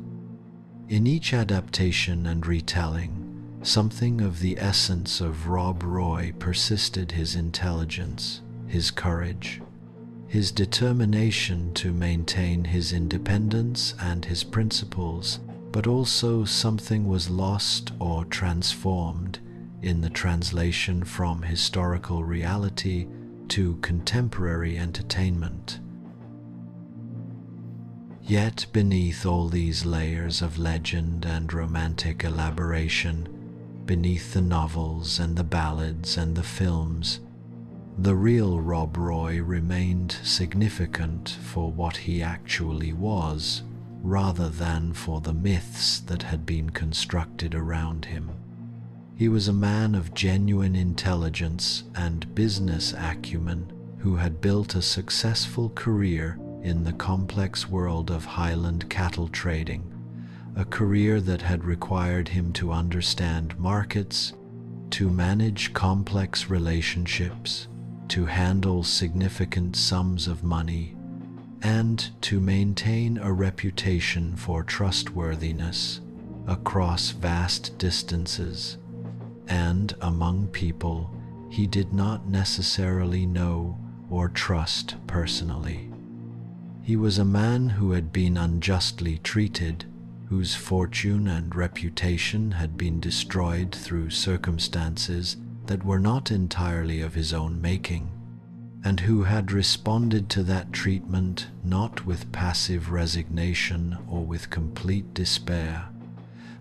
A: In each adaptation and retelling, something of the essence of Rob Roy persisted: his intelligence, his courage, his determination to maintain his independence and his principles, but also something was lost or transformed in the translation from historical reality to contemporary entertainment. Yet beneath all these layers of legend and romantic elaboration, beneath the novels and the ballads and the films, the real Rob Roy remained significant for what he actually was, rather than for the myths that had been constructed around him. He was a man of genuine intelligence and business acumen who had built a successful career in the complex world of Highland cattle trading, a career that had required him to understand markets, to manage complex relationships, to handle significant sums of money, and to maintain a reputation for trustworthiness across vast distances and among people he did not necessarily know or trust personally. He was a man who had been unjustly treated, whose fortune and reputation had been destroyed through circumstances that were not entirely of his own making, and who had responded to that treatment not with passive resignation or with complete despair,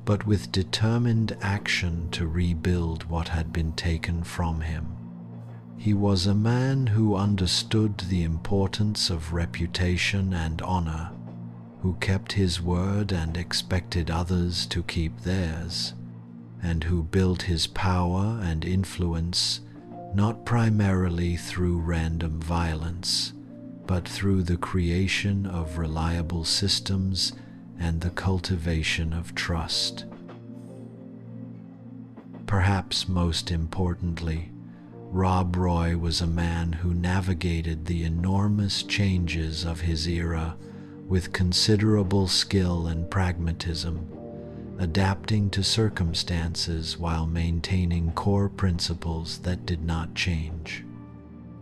A: but with determined action to rebuild what had been taken from him. He was a man who understood the importance of reputation and honor, who kept his word and expected others to keep theirs, and who built his power and influence not primarily through random violence, but through the creation of reliable systems and the cultivation of trust. Perhaps most importantly, Rob Roy was a man who navigated the enormous changes of his era with considerable skill and pragmatism, adapting to circumstances while maintaining core principles that did not change.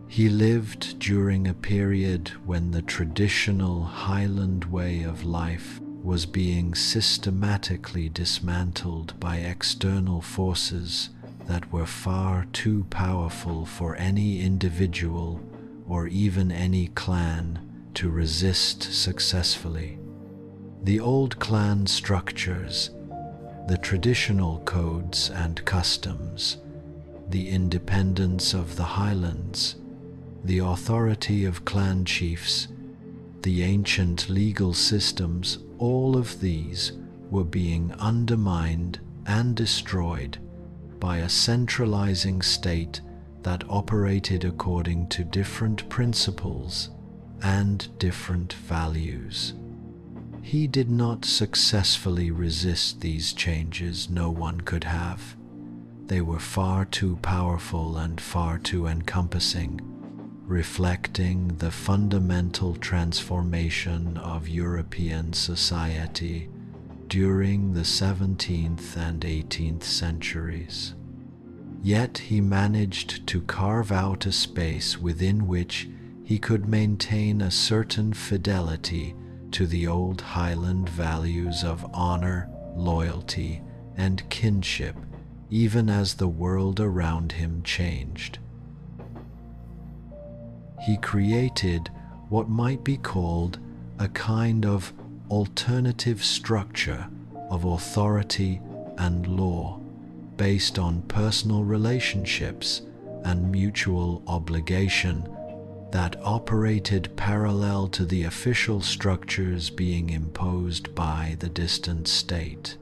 A: He lived during a period when the traditional Highland way of life was being systematically dismantled by external forces that were far too powerful for any individual or even any clan to resist successfully. The old clan structures, the traditional codes and customs, the independence of the Highlands, the authority of clan chiefs, the ancient legal systems, all of these were being undermined and destroyed by a centralizing state that operated according to different principles and different values. He did not successfully resist these changes. No one could have. They were far too powerful and far too encompassing, reflecting the fundamental transformation of European society during the 17th and 18th centuries. Yet he managed to carve out a space within which he could maintain a certain fidelity to the old Highland values of honor, loyalty, and kinship, even as the world around him changed. He created what might be called a kind of alternative structure of authority and law based on personal relationships and mutual obligation that operated parallel to the official structures being imposed by the distant state.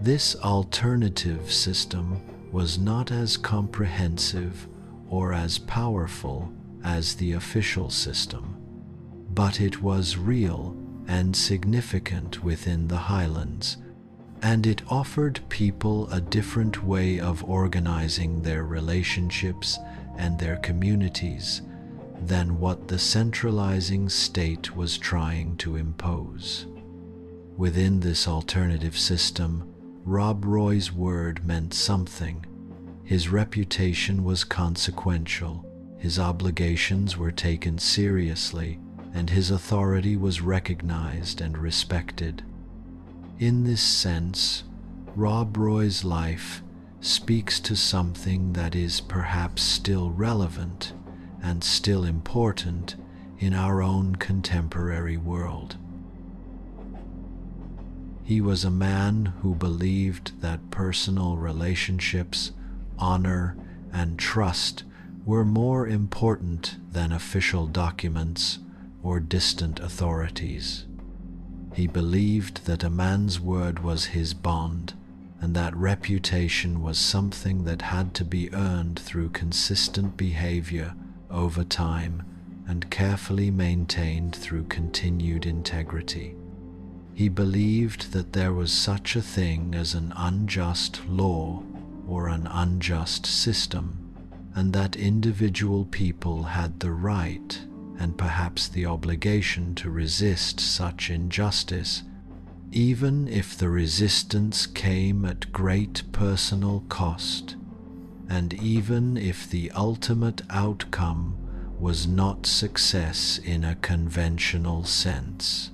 A: This alternative system was not as comprehensive or as powerful as the official system, but it was real and significant within the Highlands, and it offered people a different way of organizing their relationships and their communities than what the centralizing state was trying to impose. Within this alternative system, Rob Roy's word meant something. His reputation was consequential, his obligations were taken seriously, and his authority was recognized and respected. In this sense, Rob Roy's life speaks to something that is perhaps still relevant and still important in our own contemporary world. He was a man who believed that personal relationships, honor, and trust were more important than official documents or distant authorities. He believed that a man's word was his bond, and that reputation was something that had to be earned through consistent behavior over time and carefully maintained through continued integrity. He believed that there was such a thing as an unjust law or an unjust system, and that individual people had the right and perhaps the obligation to resist such injustice, even if the resistance came at great personal cost, and even if the ultimate outcome was not success in a conventional sense.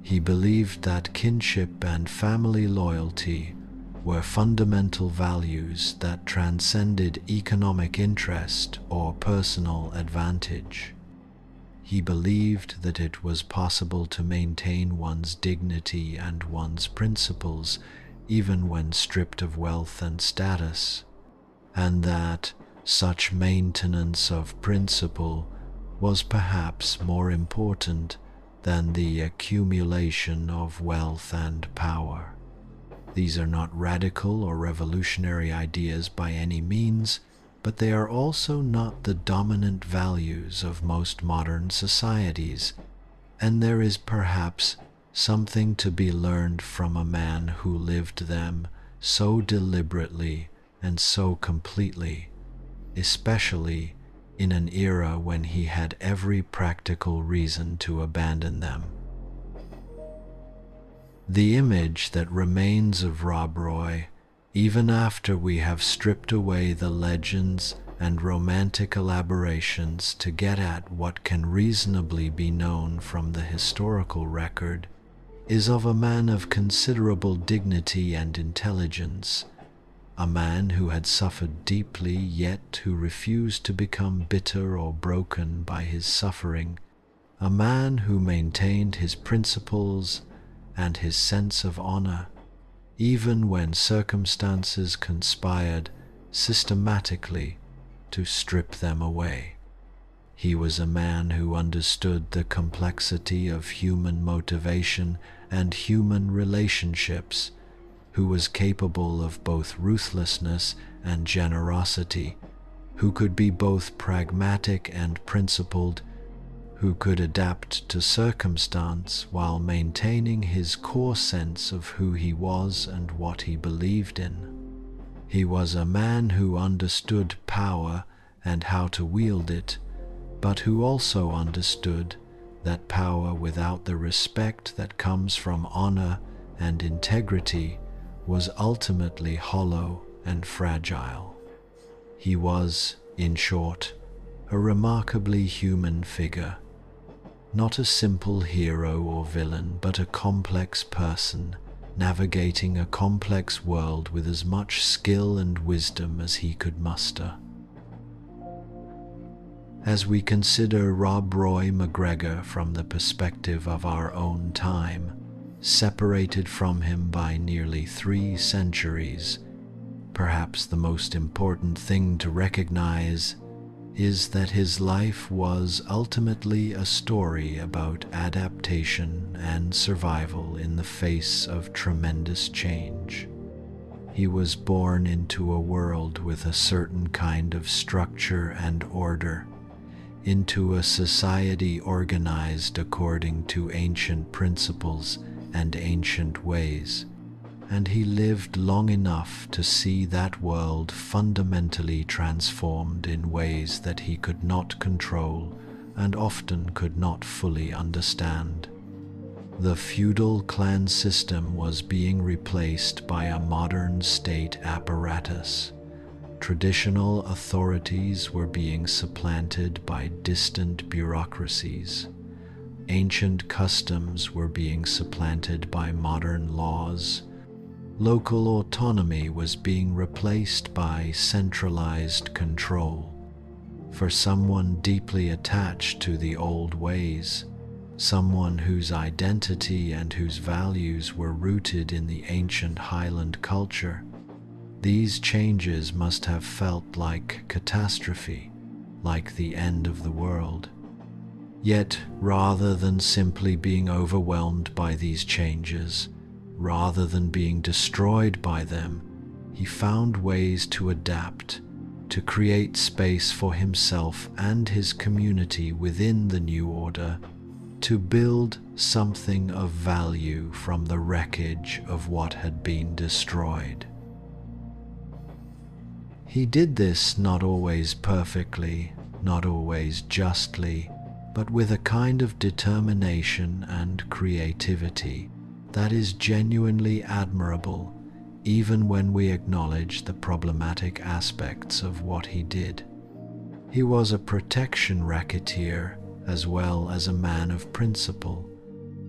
A: He believed that kinship and family loyalty were fundamental values that transcended economic interest or personal advantage. He believed that it was possible to maintain one's dignity and one's principles even when stripped of wealth and status, and that such maintenance of principle was perhaps more important than the accumulation of wealth and power. These are not radical or revolutionary ideas by any means, but they are also not the dominant values of most modern societies, and there is perhaps something to be learned from a man who lived them so deliberately and so completely, especially in an era when he had every practical reason to abandon them. The image that remains of Rob Roy, even after we have stripped away the legends and romantic elaborations to get at what can reasonably be known from the historical record, is of a man of considerable dignity and intelligence, a man who had suffered deeply yet who refused to become bitter or broken by his suffering, a man who maintained his principles and his sense of honor, even when circumstances conspired systematically to strip them away. He was a man who understood the complexity of human motivation and human relationships, who was capable of both ruthlessness and generosity, who could be both pragmatic and principled, who could adapt to circumstance while maintaining his core sense of who he was and what he believed in. He was a man who understood power and how to wield it, but who also understood that power without the respect that comes from honor and integrity was ultimately hollow and fragile. He was, in short, a remarkably human figure, not a simple hero or villain, but a complex person, navigating a complex world with as much skill and wisdom as he could muster. As we consider Rob Roy MacGregor from the perspective of our own time, separated from him by nearly 3 centuries, perhaps the most important thing to recognize is that his life was ultimately a story about adaptation and survival in the face of tremendous change. He was born into a world with a certain kind of structure and order, into a society organized according to ancient principles and ancient ways, and he lived long enough to see that world fundamentally transformed in ways that he could not control and often could not fully understand. The feudal clan system was being replaced by a modern state apparatus. Traditional authorities were being supplanted by distant bureaucracies. Ancient customs were being supplanted by modern laws. Local autonomy was being replaced by centralized control. For someone deeply attached to the old ways, someone whose identity and whose values were rooted in the ancient Highland culture, these changes must have felt like catastrophe, like the end of the world. Yet, rather than simply being overwhelmed by these changes, rather than being destroyed by them, he found ways to adapt, to create space for himself and his community within the new order, to build something of value from the wreckage of what had been destroyed. He did this not always perfectly, not always justly, but with a kind of determination and creativity that is genuinely admirable, even when we acknowledge the problematic aspects of what he did. He was a protection racketeer as well as a man of principle,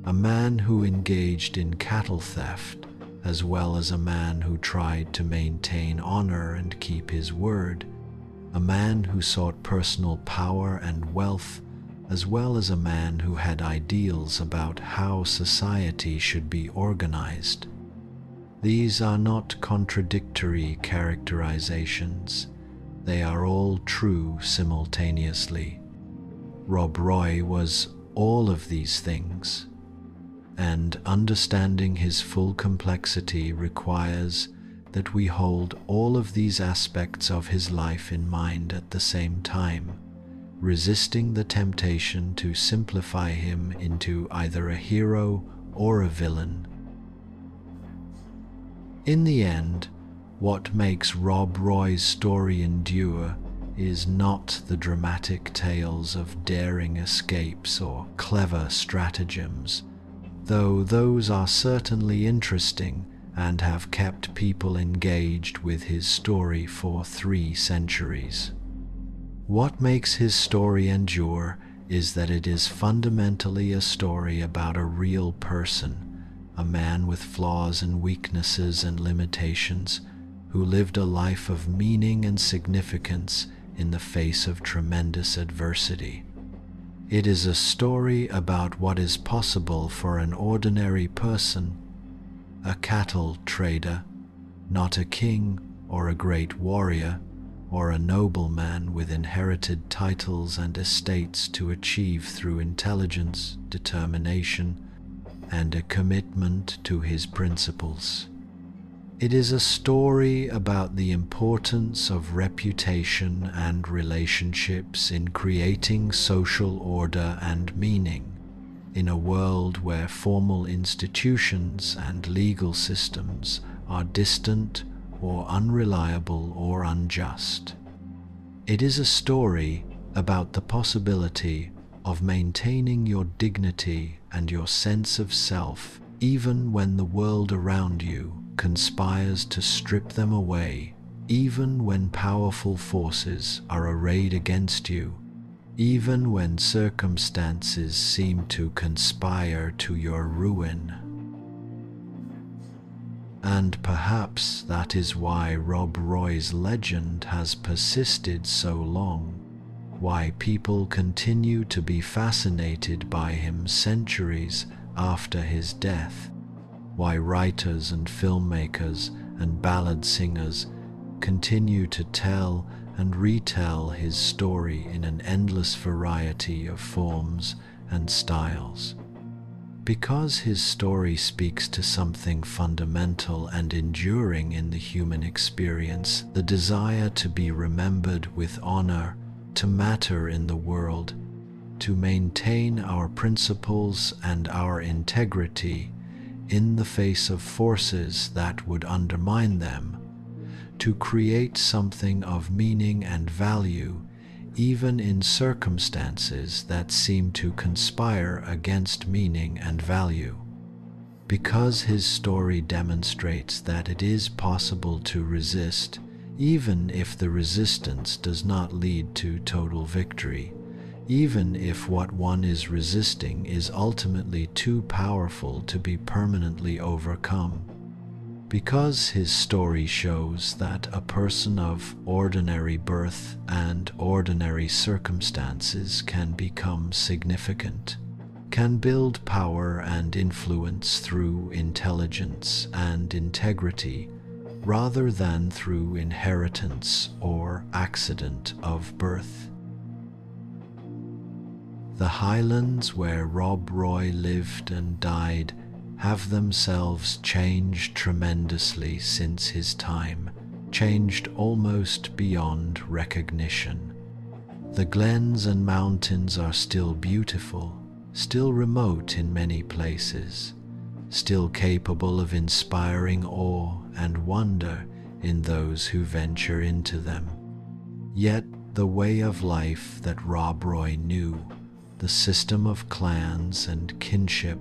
A: a man who engaged in cattle theft as well as a man who tried to maintain honor and keep his word, a man who sought personal power and wealth, as well as a man who had ideals about how society should be organized. These are not contradictory characterizations. They are all true simultaneously. Rob Roy was all of these things, and understanding his full complexity requires that we hold all of these aspects of his life in mind at the same time, resisting the temptation to simplify him into either a hero or a villain. In the end, what makes Rob Roy's story endure is not the dramatic tales of daring escapes or clever stratagems, though those are certainly interesting and have kept people engaged with his story for 3 centuries. What makes his story endure is that it is fundamentally a story about a real person, a man with flaws and weaknesses and limitations, who lived a life of meaning and significance in the face of tremendous adversity. It is a story about what is possible for an ordinary person, a cattle trader, not a king or a great warrior, or a nobleman with inherited titles and estates to achieve through intelligence, determination, and a commitment to his principles. It is a story about the importance of reputation and relationships in creating social order and meaning in a world where formal institutions and legal systems are distant or unreliable or unjust. It is a story about the possibility of maintaining your dignity and your sense of self even when the world around you conspires to strip them away even when powerful forces are arrayed against you, even when circumstances seem to conspire to your ruin. And perhaps that is why Rob Roy's legend has persisted so long, why people continue to be fascinated by him centuries after his death, why writers and filmmakers and ballad singers continue to tell and retell his story in an endless variety of forms and styles. Because his story speaks to something fundamental and enduring in the human experience, the desire to be remembered with honor, to matter in the world, to maintain our principles and our integrity in the face of forces that would undermine them, to create something of meaning and value even in circumstances that seem to conspire against meaning and value. Because his story demonstrates that it is possible to resist, even if the resistance does not lead to total victory, even if what one is resisting is ultimately too powerful to be permanently overcome. Because his story shows that a person of ordinary birth and ordinary circumstances can become significant, can build power and influence through intelligence and integrity, rather than through inheritance or accident of birth. The Highlands where Rob Roy lived and died have themselves changed tremendously since his time, changed almost beyond recognition. The glens and mountains are still beautiful, still remote in many places, still capable of inspiring awe and wonder in those who venture into them. Yet the way of life that Rob Roy knew, the system of clans and kinship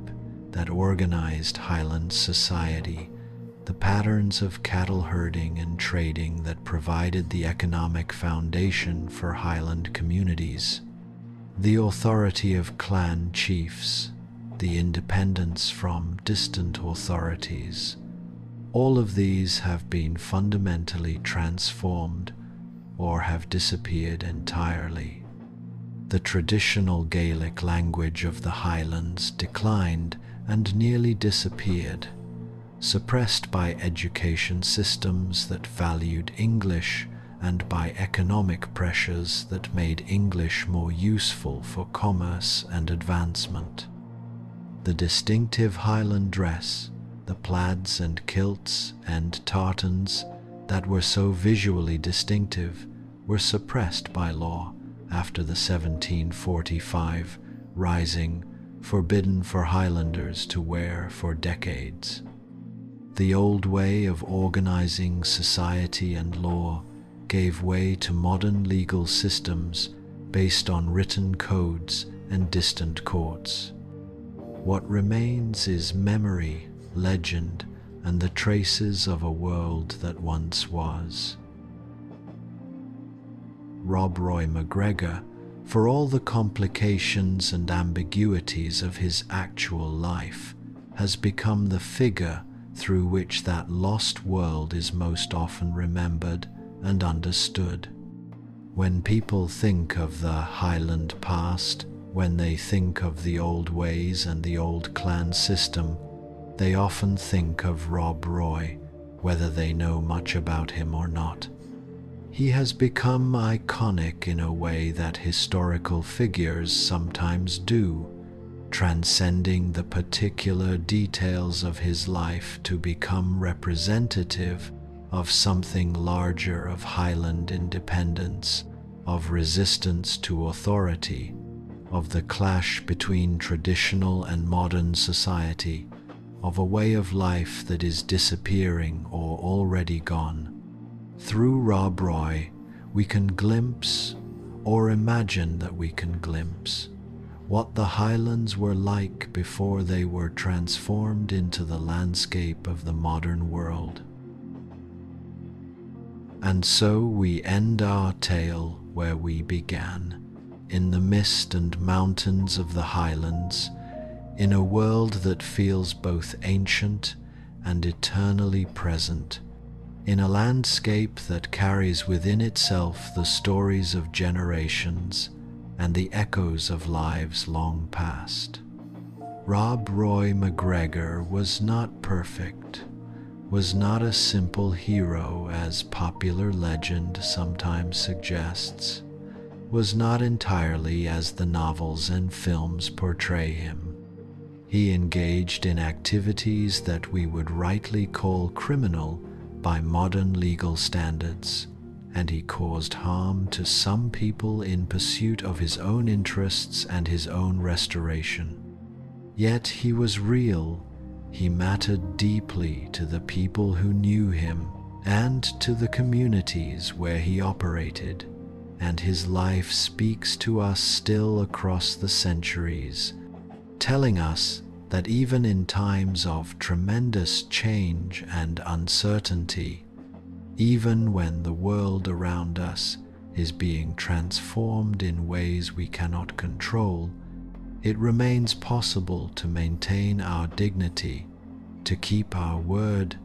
A: that organized Highland society, the patterns of cattle herding and trading that provided the economic foundation for Highland communities, the authority of clan chiefs, the independence from distant authorities, all of these have been fundamentally transformed or have disappeared entirely. The traditional Gaelic language of the Highlands declined and nearly disappeared, suppressed by education systems that valued English and by economic pressures that made English more useful for commerce and advancement. The distinctive Highland dress, the plaids and kilts and tartans that were so visually distinctive, were suppressed by law after the 1745 Rising, forbidden for Highlanders to wear for decades. The old way of organizing society and law gave way to modern legal systems based on written codes and distant courts. What remains is memory, legend, and the traces of a world that once was. Rob Roy MacGregor, for all the complications and ambiguities of his actual life, has become the figure through which that lost world is most often remembered and understood. When people think of the Highland past, when they think of the old ways and the old clan system, they often think of Rob Roy, whether they know much about him or not. He has become iconic in a way that historical figures sometimes do, transcending the particular details of his life to become representative of something larger, of Highland independence, of resistance to authority, of the clash between traditional and modern society, of a way of life that is disappearing or already gone. Through Rob Roy, we can glimpse, or imagine that we can glimpse, what the Highlands were like before they were transformed into the landscape of the modern world. And so we end our tale where we began, in the mist and mountains of the Highlands, in a world that feels both ancient and eternally present, in a landscape that carries within itself the stories of generations and the echoes of lives long past. Rob Roy MacGregor was not perfect, was not a simple hero as popular legend sometimes suggests, was not entirely as the novels and films portray him. He engaged in activities that we would rightly call criminal by modern legal standards, and he caused harm to some people in pursuit of his own interests and his own restoration. Yet he was real. He mattered deeply to the people who knew him and to the communities where he operated, and his life speaks to us still across the centuries, telling us that even in times of tremendous change and uncertainty, even when the world around us is being transformed in ways we cannot control, it remains possible to maintain our dignity, to keep our word,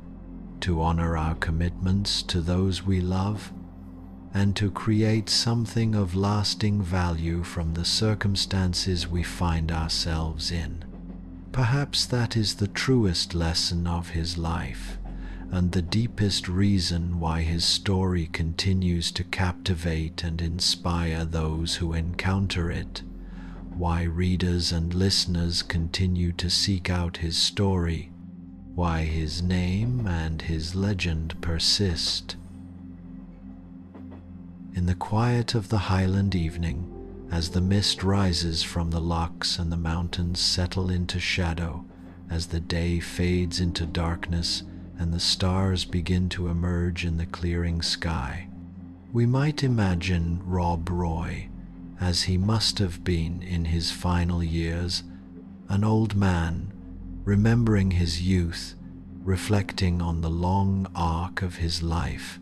A: to honor our commitments to those we love, and to create something of lasting value from the circumstances we find ourselves in. Perhaps that is the truest lesson of his life, and the deepest reason why his story continues to captivate and inspire those who encounter it, why readers and listeners continue to seek out his story, why his name and his legend persist. In the quiet of the Highland evening, as the mist rises from the lochs and the mountains settle into shadow, as the day fades into darkness and the stars begin to emerge in the clearing sky, we might imagine Rob Roy, as he must have been in his final years, an old man, remembering his youth, reflecting on the long arc of his life,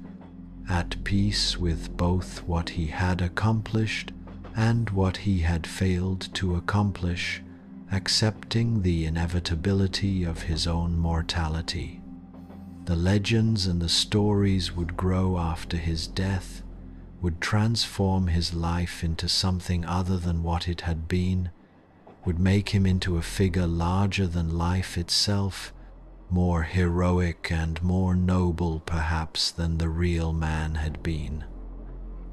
A: at peace with both what he had accomplished and what he had failed to accomplish, accepting the inevitability of his own mortality. The legends and the stories would grow after his death, would transform his life into something other than what it had been, would make him into a figure larger than life itself, more heroic and more noble perhaps than the real man had been.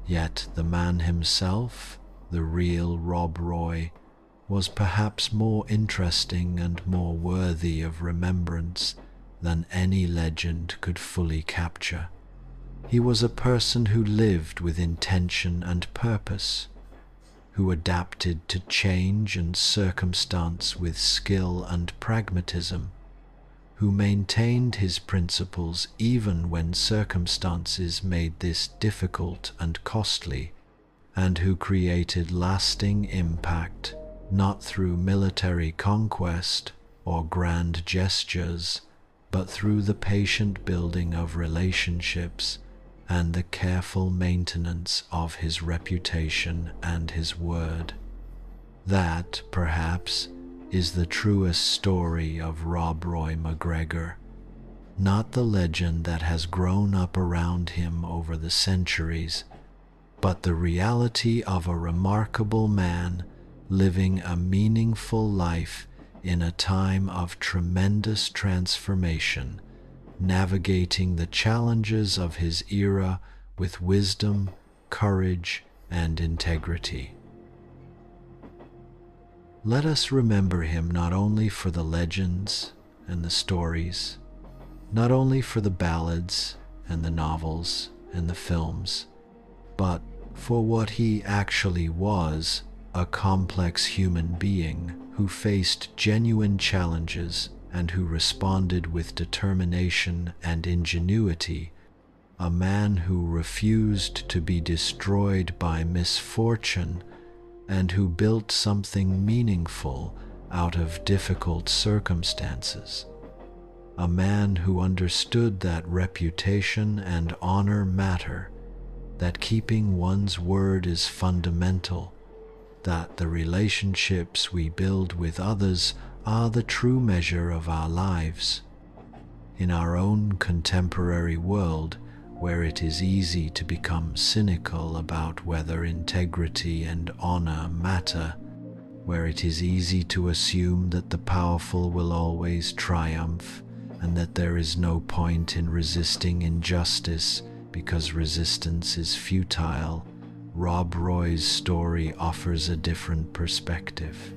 A: Yet the man himself, the real Rob Roy, was perhaps more interesting and more worthy of remembrance than any legend could fully capture. He was a person who lived with intention and purpose, who adapted to change and circumstance with skill and pragmatism, who maintained his principles even when circumstances made this difficult and costly, and who created lasting impact not through military conquest or grand gestures, but through the patient building of relationships and the careful maintenance of his reputation and his word. That, perhaps, is the truest story of Rob Roy MacGregor, not the legend that has grown up around him over the centuries, but the reality of a remarkable man living a meaningful life in a time of tremendous transformation, navigating the challenges of his era with wisdom, courage, and integrity. Let us remember him not only for the legends and the stories, not only for the ballads and the novels and the films, but for what he actually was, a complex human being who faced genuine challenges and who responded with determination and ingenuity, a man who refused to be destroyed by misfortune and who built something meaningful out of difficult circumstances. a man who understood that reputation and honor matter, that keeping one's word is fundamental, that the relationships we build with others are the true measure of our lives. In our own contemporary world, where it is easy to become cynical about whether integrity and honor matter, where it is easy to assume that the powerful will always triumph and that there is no point in resisting injustice because resistance is futile, Rob Roy's story offers a different perspective.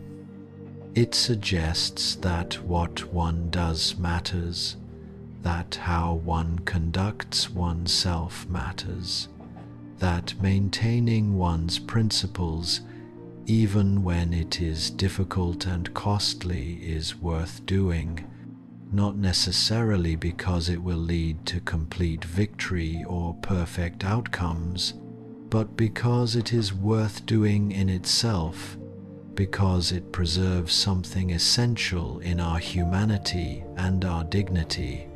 A: It suggests that what one does matters, that how one conducts oneself matters, that maintaining one's principles, even when it is difficult and costly, is worth doing, not necessarily because it will lead to complete victory or perfect outcomes, but because it is worth doing in itself, because it preserves something essential in our humanity and our dignity.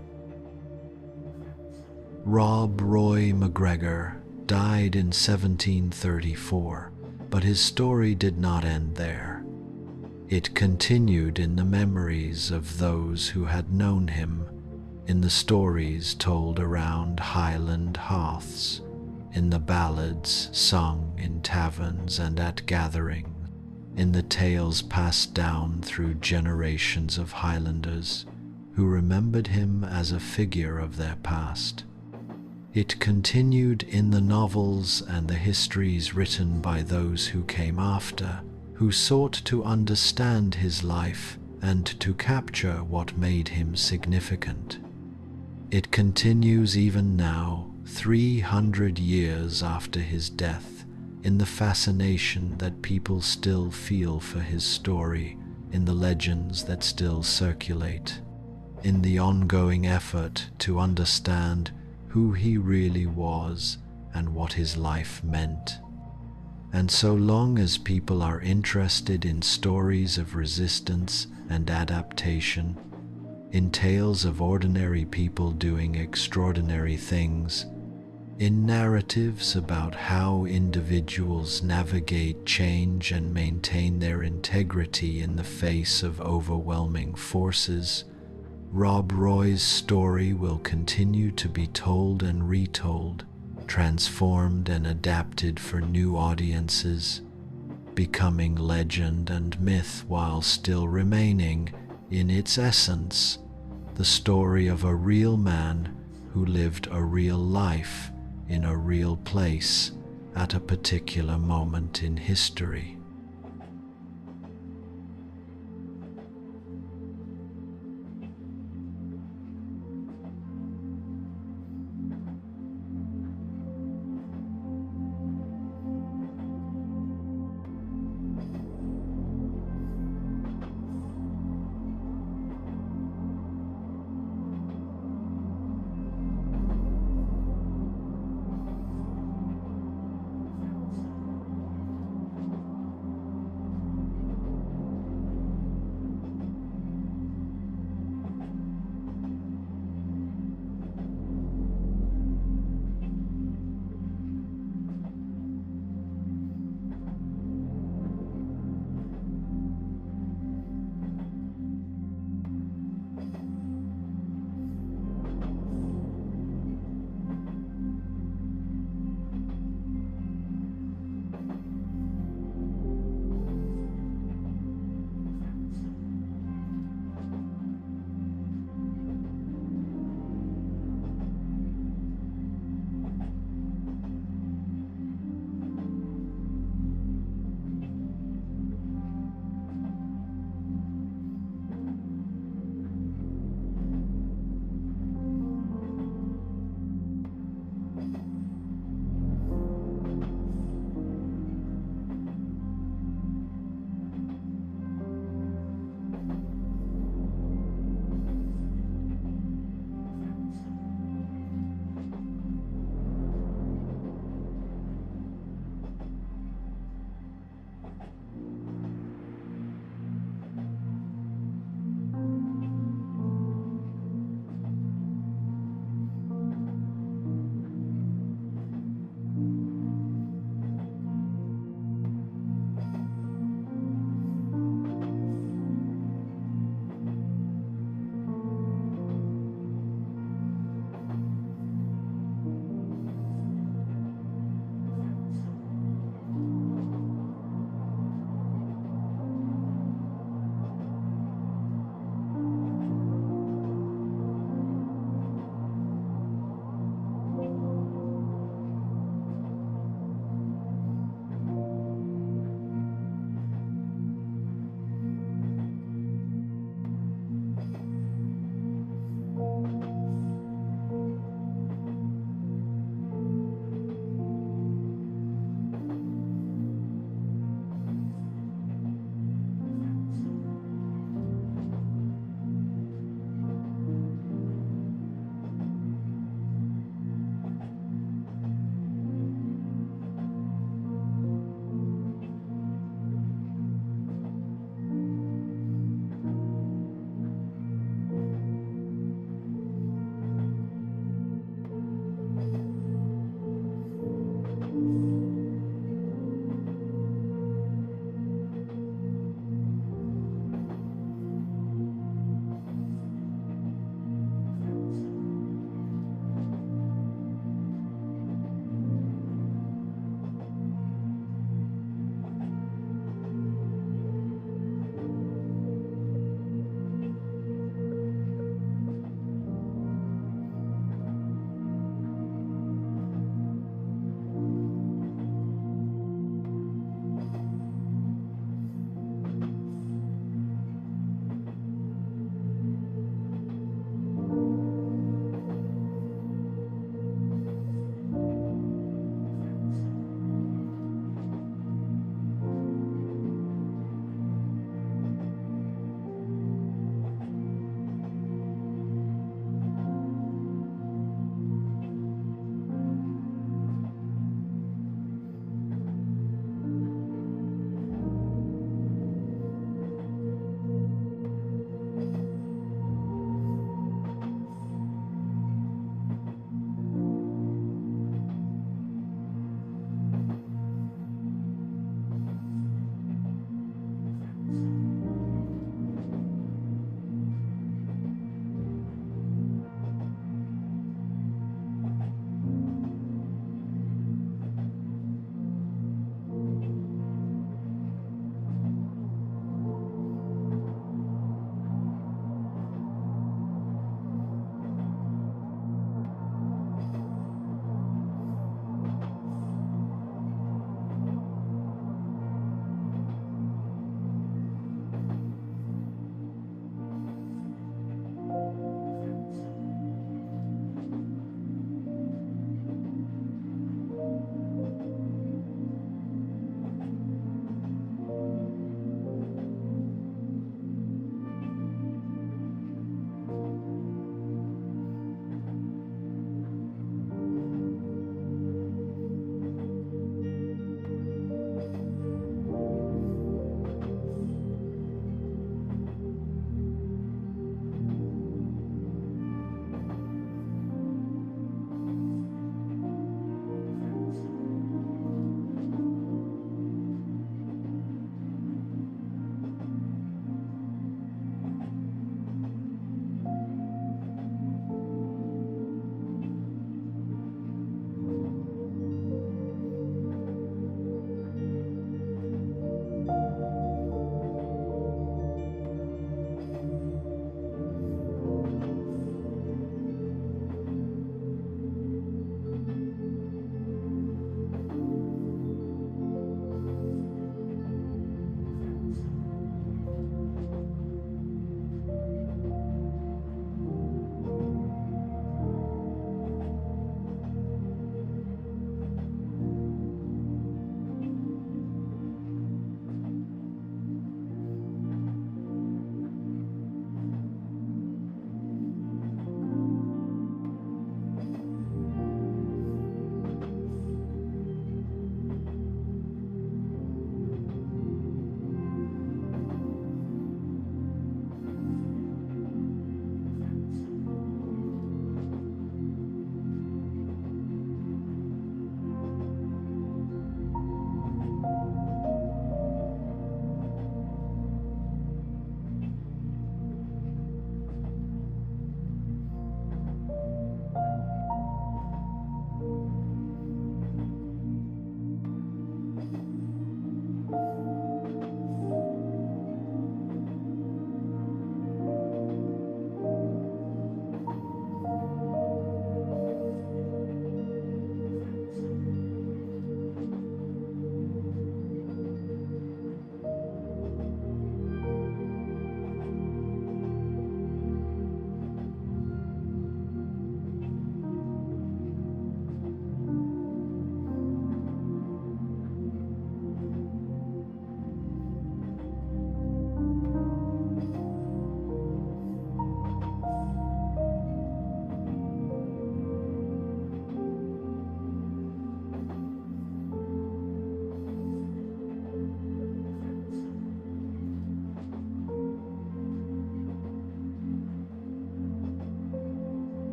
A: Rob Roy MacGregor died in 1734, but his story did not end there. It continued in the memories of those who had known him, in the stories told around Highland hearths, in the ballads sung in taverns and at gatherings, in the tales passed down through generations of Highlanders who remembered him as a figure of their past. It continued in the novels and the histories written by those who came after, who sought to understand his life and to capture what made him significant. It continues even now, 300 years after his death, in the fascination that people still feel for his story, in the legends that still circulate, in the ongoing effort to understand who he really was and what his life meant. And so long as people are interested in stories of resistance and adaptation, in tales of ordinary people doing extraordinary things, in narratives about how individuals navigate change and maintain their integrity in the face of overwhelming forces, Rob Roy's story will continue to be told and retold, transformed and adapted for new audiences, becoming legend and myth while still remaining, in its essence, the story of a real man who lived a real life in a real place at a particular moment in history.